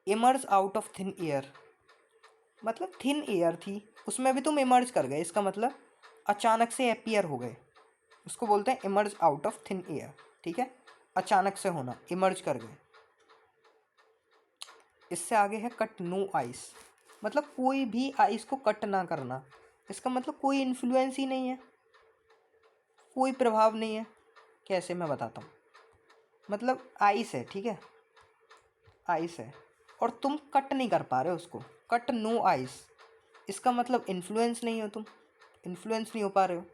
Emerge out of thin air, मतलब थिन एयर थी, उसमें भी तुम इमर्ज कर गए, इसका मतलब अचानक से अपीयर हो गए, उसको बोलते हैं emerge out of thin air, ठीक है, अचानक से होना, इमर्ज कर गए। इससे आगे है कट नो आइस, मतलब कोई भी आइस को कट ना करना, इसका मतलब कोई इन्फ्लुएंस ही नहीं है, कोई प्रभाव नहीं है। कैसे, मैं बताता हूँ। मतलब आइस है, ठीक है, आइस है, और तुम कट नहीं कर पा रहे हो उसको, कट नो आइस, इसका मतलब इन्फ्लुएंस नहीं हो तुम, इन्फ्लुएंस नहीं हो पा रहे हो।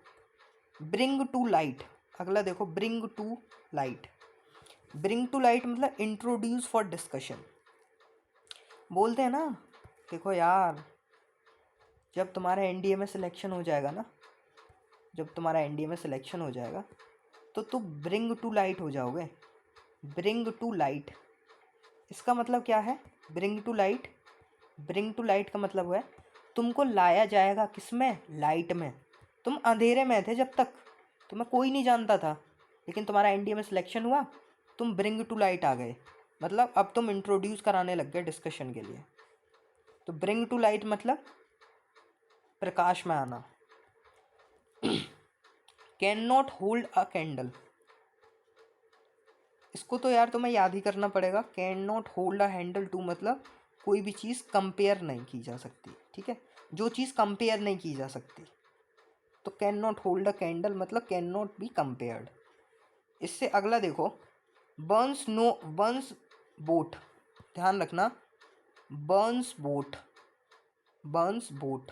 ब्रिंग टू लाइट, अगला देखो, bring to light. Bring to light मतलब इंट्रोड्यूस फॉर डिस्कशन। बोलते हैं ना, देखो यार, जब तुम्हारा एनडीए में सिलेक्शन हो जाएगा ना, जब तुम्हारा एनडीए में सिलेक्शन हो जाएगा तो तुम ब्रिंग टू लाइट हो जाओगे। ब्रिंग टू लाइट, इसका मतलब क्या है? Bring to light, bring to light का मतलब है तुमको लाया जाएगा किसमें? लाइट में। तुम अंधेरे में थे जब तक, तुम्हें कोई नहीं जानता था, लेकिन तुम्हारा एनडीए में सिलेक्शन हुआ, तुम ब्रिंग टू लाइट आ गए, मतलब अब तुम इंट्रोड्यूस कराने लग गए डिस्कशन के लिए। तो ब्रिंग टू लाइट मतलब प्रकाश में आना। Can not hold a candle, इसको तो यार तुम्हें याद ही करना पड़ेगा। Can not hold a handle to मतलब कोई भी चीज़ कंपेयर नहीं की जा सकती, ठीक है, जो चीज़ कंपेयर नहीं की जा सकती। तो can not hold a candle मतलब कैन नॉट बी कंपेयर्ड। इससे अगला देखो, बर्न्स नो, बर्न्स बोट, ध्यान रखना, बर्न्स बोट, बर्न्स बोट,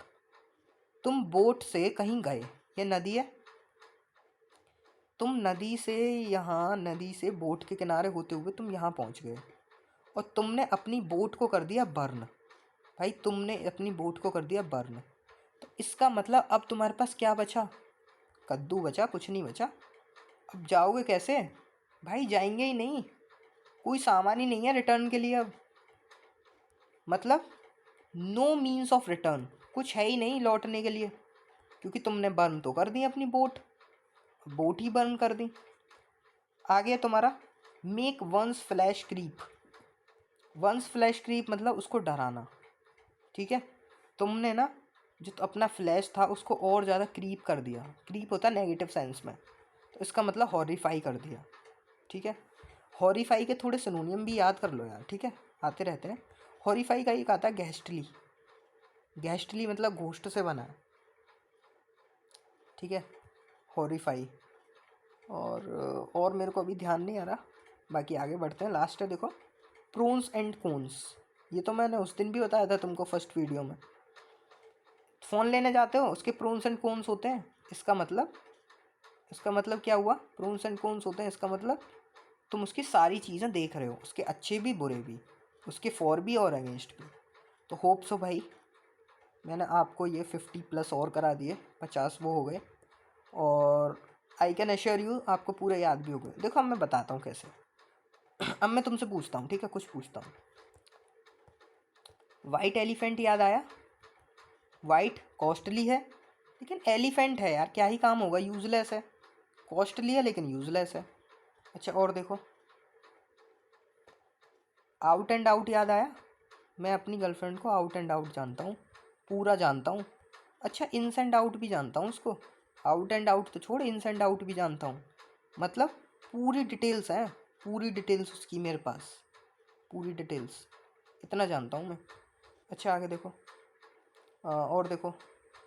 तुम बोट से कहीं गए, ये नदी है, तुम नदी से यहाँ, नदी से बोट के किनारे होते हुए तुम यहाँ पहुँच गए और तुमने अपनी बोट को कर दिया बर्न। भाई तुमने अपनी बोट को कर दिया बर्न, तो इसका मतलब अब तुम्हारे पास क्या बचा? कद्दू बचा, कुछ नहीं बचा। अब जाओगे कैसे? भाई जाएंगे ही नहीं, कोई सामान ही नहीं है रिटर्न के लिए अब, मतलब नो मीन्स ऑफ रिटर्न, कुछ है ही नहीं लौटने के लिए, क्योंकि तुमने बर्न तो कर दी अपनी बोट, बोट ही बर्न कर दी। आ गया तुम्हारा make one's flesh creep. One's flesh creep मतलब उसको डराना, ठीक है, तुमने ना जो तो अपना फ्लैश था उसको और ज़्यादा क्रीप कर दिया। क्रीप होता है नेगेटिव सेंस में, तो इसका मतलब हॉरिफाई कर दिया, ठीक है। हॉरिफाई के थोड़े सिनोनियम भी याद कर लो यार, ठीक है, आते रहते हैं। हॉरिफाई का एक आता है गैस्टली, गैस्टली मतलब घोस्ट से बना है, ठीक है, हॉरिफाई। और मेरे को अभी ध्यान नहीं आ रहा, बाकी आगे बढ़ते हैं। लास्ट है देखो, प्रोन्स एंड कोन्स, ये तो मैंने उस दिन भी बताया था तुमको फर्स्ट वीडियो में। फ़ोन लेने जाते हो, उसके प्रोन्स एंड कोन्स होते हैं, इसका मतलब क्या हुआ? प्रोन्स एंड कोन्स होते हैं, इसका मतलब तुम उसकी सारी चीज़ें देख रहे हो, उसके अच्छे भी बुरे भी, उसके फॉर भी और अगेंस्ट भी। तो होप सो भाई मैंने आपको ये 50+ और करा दिए, 50 वो हो गए, और आई कैन एश्योर यू आपको पूरे याद भी हो गए। देखो अब मैं बताता हूँ कैसे। अब मैं तुमसे पूछता हूँ, ठीक है, कुछ पूछता हूँ। वाइट एलिफेंट याद आया? वाइट कॉस्टली है, लेकिन एलिफेंट है यार, क्या ही काम होगा, यूजलेस है। कॉस्टली है लेकिन यूजलेस है। अच्छा और देखो, आउट एंड आउट याद आया? मैं अपनी गर्लफ्रेंड को आउट एंड आउट जानता हूँ, पूरा जानता हूँ। अच्छा इन्स एंड आउट भी जानता हूँ उसको, आउट एंड आउट तो छोड़, इन्स एंड आउट भी जानता हूँ, मतलब पूरी डिटेल्स हैं, पूरी डिटेल्स उसकी मेरे पास, पूरी डिटेल्स, इतना जानता हूँ मैं। अच्छा आगे देखो, और देखो,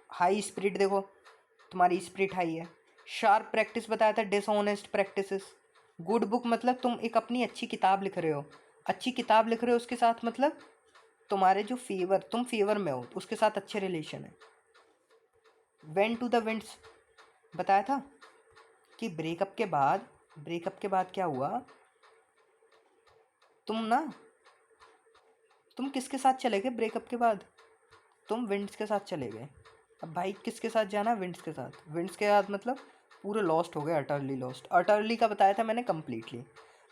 हाई स्पिरिट, देखो तुम्हारी स्पिरिट हाई है। शार्प प्रैक्टिस बताया था, डिसऑनेस्ट प्रैक्टिसेस। गुड बुक मतलब तुम एक अपनी अच्छी किताब लिख रहे हो, अच्छी किताब लिख रहे हो, उसके साथ मतलब तुम्हारे जो फेवर, तुम फेवर में हो, तो उसके साथ अच्छे रिलेशन है। वेन टू द विंड्स बताया था कि ब्रेकअप के बाद क्या हुआ, तुम किसके साथ चले गए ब्रेकअप के बाद? तुम विंड्स के साथ चले गए। अब भाई किसके साथ जाना? विंड्स के साथ। विंड्स के साथ मतलब पूरे लॉस्ट हो गए, अटरली लॉस्ट। अटरली का बताया था मैंने कम्प्लीटली।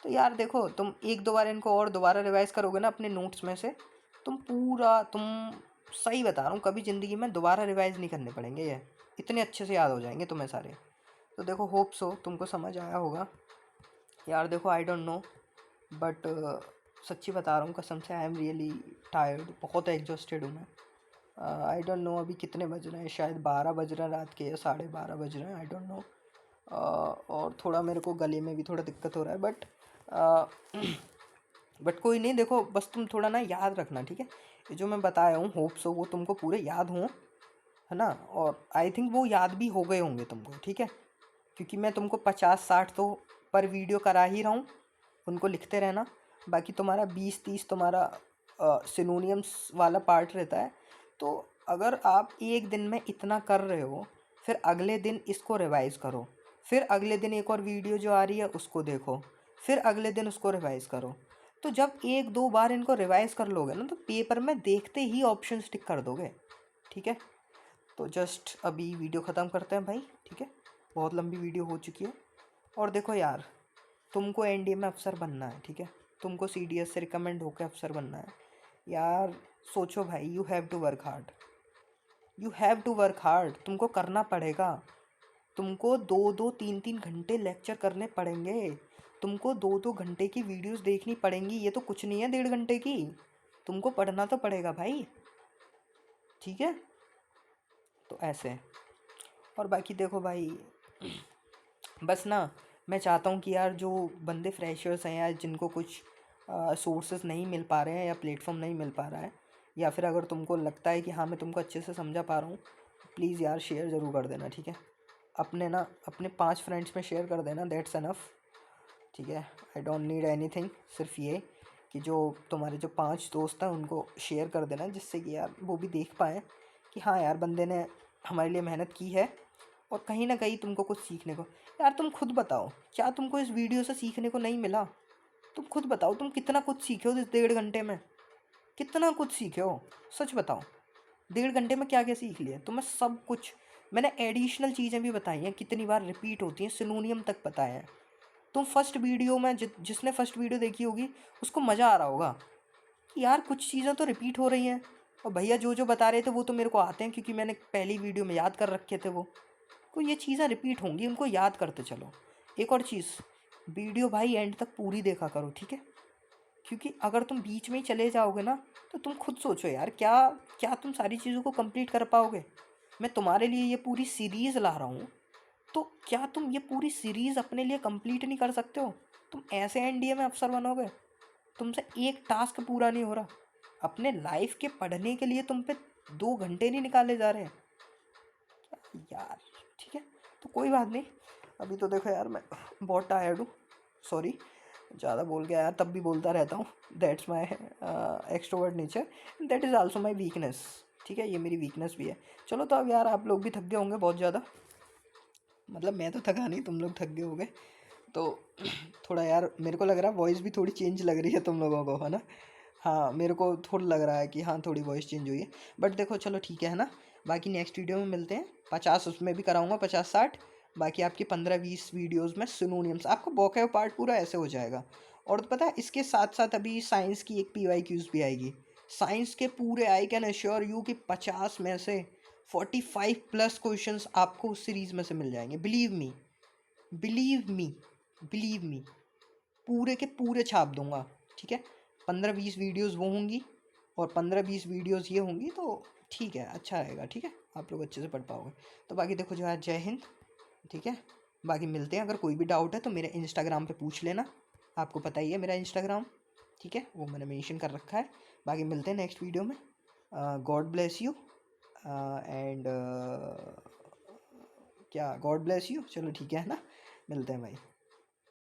तो यार देखो, तुम एक दो बार इनको और दोबारा रिवाइज करोगे ना अपने नोट्स में से, तुम सही बता रहा हूँ, कभी ज़िंदगी में दोबारा रिवाइज नहीं करने पड़ेंगे, ये इतने अच्छे से याद हो जाएंगे तुम्हें सारे। तो देखो होप सो तुमको समझ आया होगा यार। देखो आई डोंट नो, बट सच्ची बता रहा हूँ कसम से, आई एम रियली टायर्ड, बहुत एग्जॉस्टेड हूँ मैं। आई डोंट नो अभी कितने बज रहे हैं, शायद 12 बज रहे हैं रात के, या 12:30 बज रहे हैं, आई डोंट नो। और थोड़ा मेरे को गले में भी थोड़ा दिक्कत हो रहा है, बट कोई नहीं। देखो बस तुम थोड़ा ना याद रखना, ठीक है, ये जो मैं बताया हूँ होप सो वो तुमको पूरे याद हों, है ना, और आई थिंक वो याद भी हो गए होंगे तुमको, ठीक है, क्योंकि मैं तुमको 50-60 तो पर वीडियो करा ही रहा हूँ, उनको लिखते रहना। बाकी तुम्हारा 20-30 तुम्हारा सिनोनियम्स वाला पार्ट रहता है। तो अगर आप एक दिन में इतना कर रहे हो, फिर अगले दिन इसको रिवाइज़ करो, फिर अगले दिन एक और वीडियो जो आ रही है उसको देखो, फिर अगले दिन उसको रिवाइज़ करो। तो जब एक दो बार इनको रिवाइज़ कर लोगे ना तो पेपर में देखते ही ऑप्शन टिक कर दोगे, ठीक है। तो जस्ट अभी वीडियो ख़त्म करते हैं भाई, ठीक है, बहुत लंबी वीडियो हो चुकी है। और देखो यार, तुमको एनडीए में अफसर बनना है, ठीक है, तुमको सीडीएस से रिकमेंड होकर अफसर बनना है यार। सोचो भाई, you have to work hard, you have to work hard, तुमको करना पड़ेगा। तुमको 2-2 3-3 घंटे लेक्चर करने पड़ेंगे, तुमको 2-2 घंटे की वीडियोस देखनी पड़ेंगी, ये तो कुछ नहीं है 1.5 घंटे की। तुमको पढ़ना तो पड़ेगा भाई, ठीक है। तो ऐसे। और बाकी देखो भाई, बस ना मैं चाहता हूँ कि यार जो बंदे फ्रेशर्स हैं यार, जिनको कुछ सोर्सेज नहीं मिल पा रहे हैं या प्लेटफॉर्म नहीं मिल पा रहा है, या फिर अगर तुमको लगता है कि हाँ मैं तुमको अच्छे से समझा पा रहा हूँ, प्लीज़ यार शेयर ज़रूर कर देना, ठीक है। अपने 5 फ्रेंड्स में शेयर कर देना, दैट्स एनफ, ठीक है। आई डोंट नीड एनीथिंग, सिर्फ ये कि जो तुम्हारे जो 5 दोस्त हैं उनको शेयर कर देना, जिससे कि यार वो भी देख पाएँ कि हाँ यार बंदे ने हमारे लिए मेहनत की है और कहीं ना कहीं तुमको कुछ सीखने को। यार तुम खुद बताओ, क्या तुमको इस वीडियो से सीखने को नहीं मिला? तुम खुद बताओ, तुम कितना कुछ सीखे हो इस 1.5 घंटे में? कितना कुछ सीखे हो, सच बताओ। 1.5 घंटे में क्या क्या सीख लिया तुम्हें? सब कुछ। मैंने एडिशनल चीज़ें भी बताई हैं, कितनी बार रिपीट होती हैं, सिनोनियम तक बताया है। तुम फर्स्ट वीडियो में जिसने फर्स्ट वीडियो देखी होगी उसको मज़ा आ रहा होगा कि यार कुछ चीज़ें तो रिपीट हो रही हैं, और भैया जो जो बता रहे थे वो तो मेरे को आते हैं क्योंकि मैंने पहली वीडियो में याद कर रखे थे वो। तो ये चीज़ें रिपीट होंगी, उनको याद करते चलो। एक और चीज़, वीडियो भाई एंड तक पूरी देखा करो, ठीक है। क्योंकि अगर तुम बीच में ही चले जाओगे ना तो तुम खुद सोचो यार, क्या क्या तुम सारी चीज़ों को कंप्लीट कर पाओगे? मैं तुम्हारे लिए ये पूरी सीरीज़ ला रहा हूँ, तो क्या तुम ये पूरी सीरीज़ अपने लिए कंप्लीट नहीं कर सकते हो? तुम ऐसे एनडीए में अफसर बनोगे? तुमसे एक टास्क पूरा नहीं हो रहा, अपने लाइफ के पढ़ने के लिए तुम पे 2 घंटे नहीं निकाले जा रहे हैं यार, ठीक है। तो कोई बात नहीं, अभी तो देखो यार मैं बहुत टायर्ड हूँ, सॉरी, ज़्यादा बोल गया यार, तब भी बोलता रहता हूँ। That's my extrovert nature, that is also my weakness, ठीक है, ये मेरी वीकनेस भी है। चलो तो अब यार आप लोग भी थक गए होंगे बहुत ज़्यादा, मतलब मैं तो थका नहीं, तुम लोग थक गए होंगे। तो थोड़ा यार मेरे को लग रहा है वॉइस भी थोड़ी चेंज लग रही है तुम लोगों को, है ना? हाँ मेरे को थोड़ा लग रहा है कि हाँ थोड़ी वॉइस चेंज हुई है, बट देखो चलो ठीक है ना। बाकी नेक्स्ट वीडियो में मिलते हैं, 50 उसमें भी कराऊंगा, 50-60। बाकी आपकी 15-20 वीडियोस में सिनोनियम्स, आपको वोकैब पार्ट पूरा ऐसे हो जाएगा। और पता है इसके साथ साथ अभी साइंस की एक PYQs भी आएगी। साइंस के पूरे, आई कैन अश्योर यू कि 50 में से 45+ क्वेश्चंस आपको उस सीरीज़ में से मिल जाएंगे। Believe me, believe me, believe me, पूरे के पूरे छाप दूंगा, ठीक है। 15-20 वीडियोस वो होंगी और 15-20 वीडियोस ये होंगी, तो ठीक है, अच्छा रहेगा, ठीक है, आप लोग अच्छे से पढ़ पाओगे। तो बाकी देखो जो है, जय हिंद, ठीक है। बाकी मिलते हैं, अगर कोई भी डाउट है तो मेरे इंस्टाग्राम पे पूछ लेना, आपको पता ही है मेरा इंस्टाग्राम, ठीक है, वो मैंने मेंशन कर रखा है। बाकी मिलते हैं नेक्स्ट वीडियो में। गॉड ब्लेस यू एंड क्या, गॉड ब्लेस यू, चलो ठीक है ना, मिलते हैं भाई।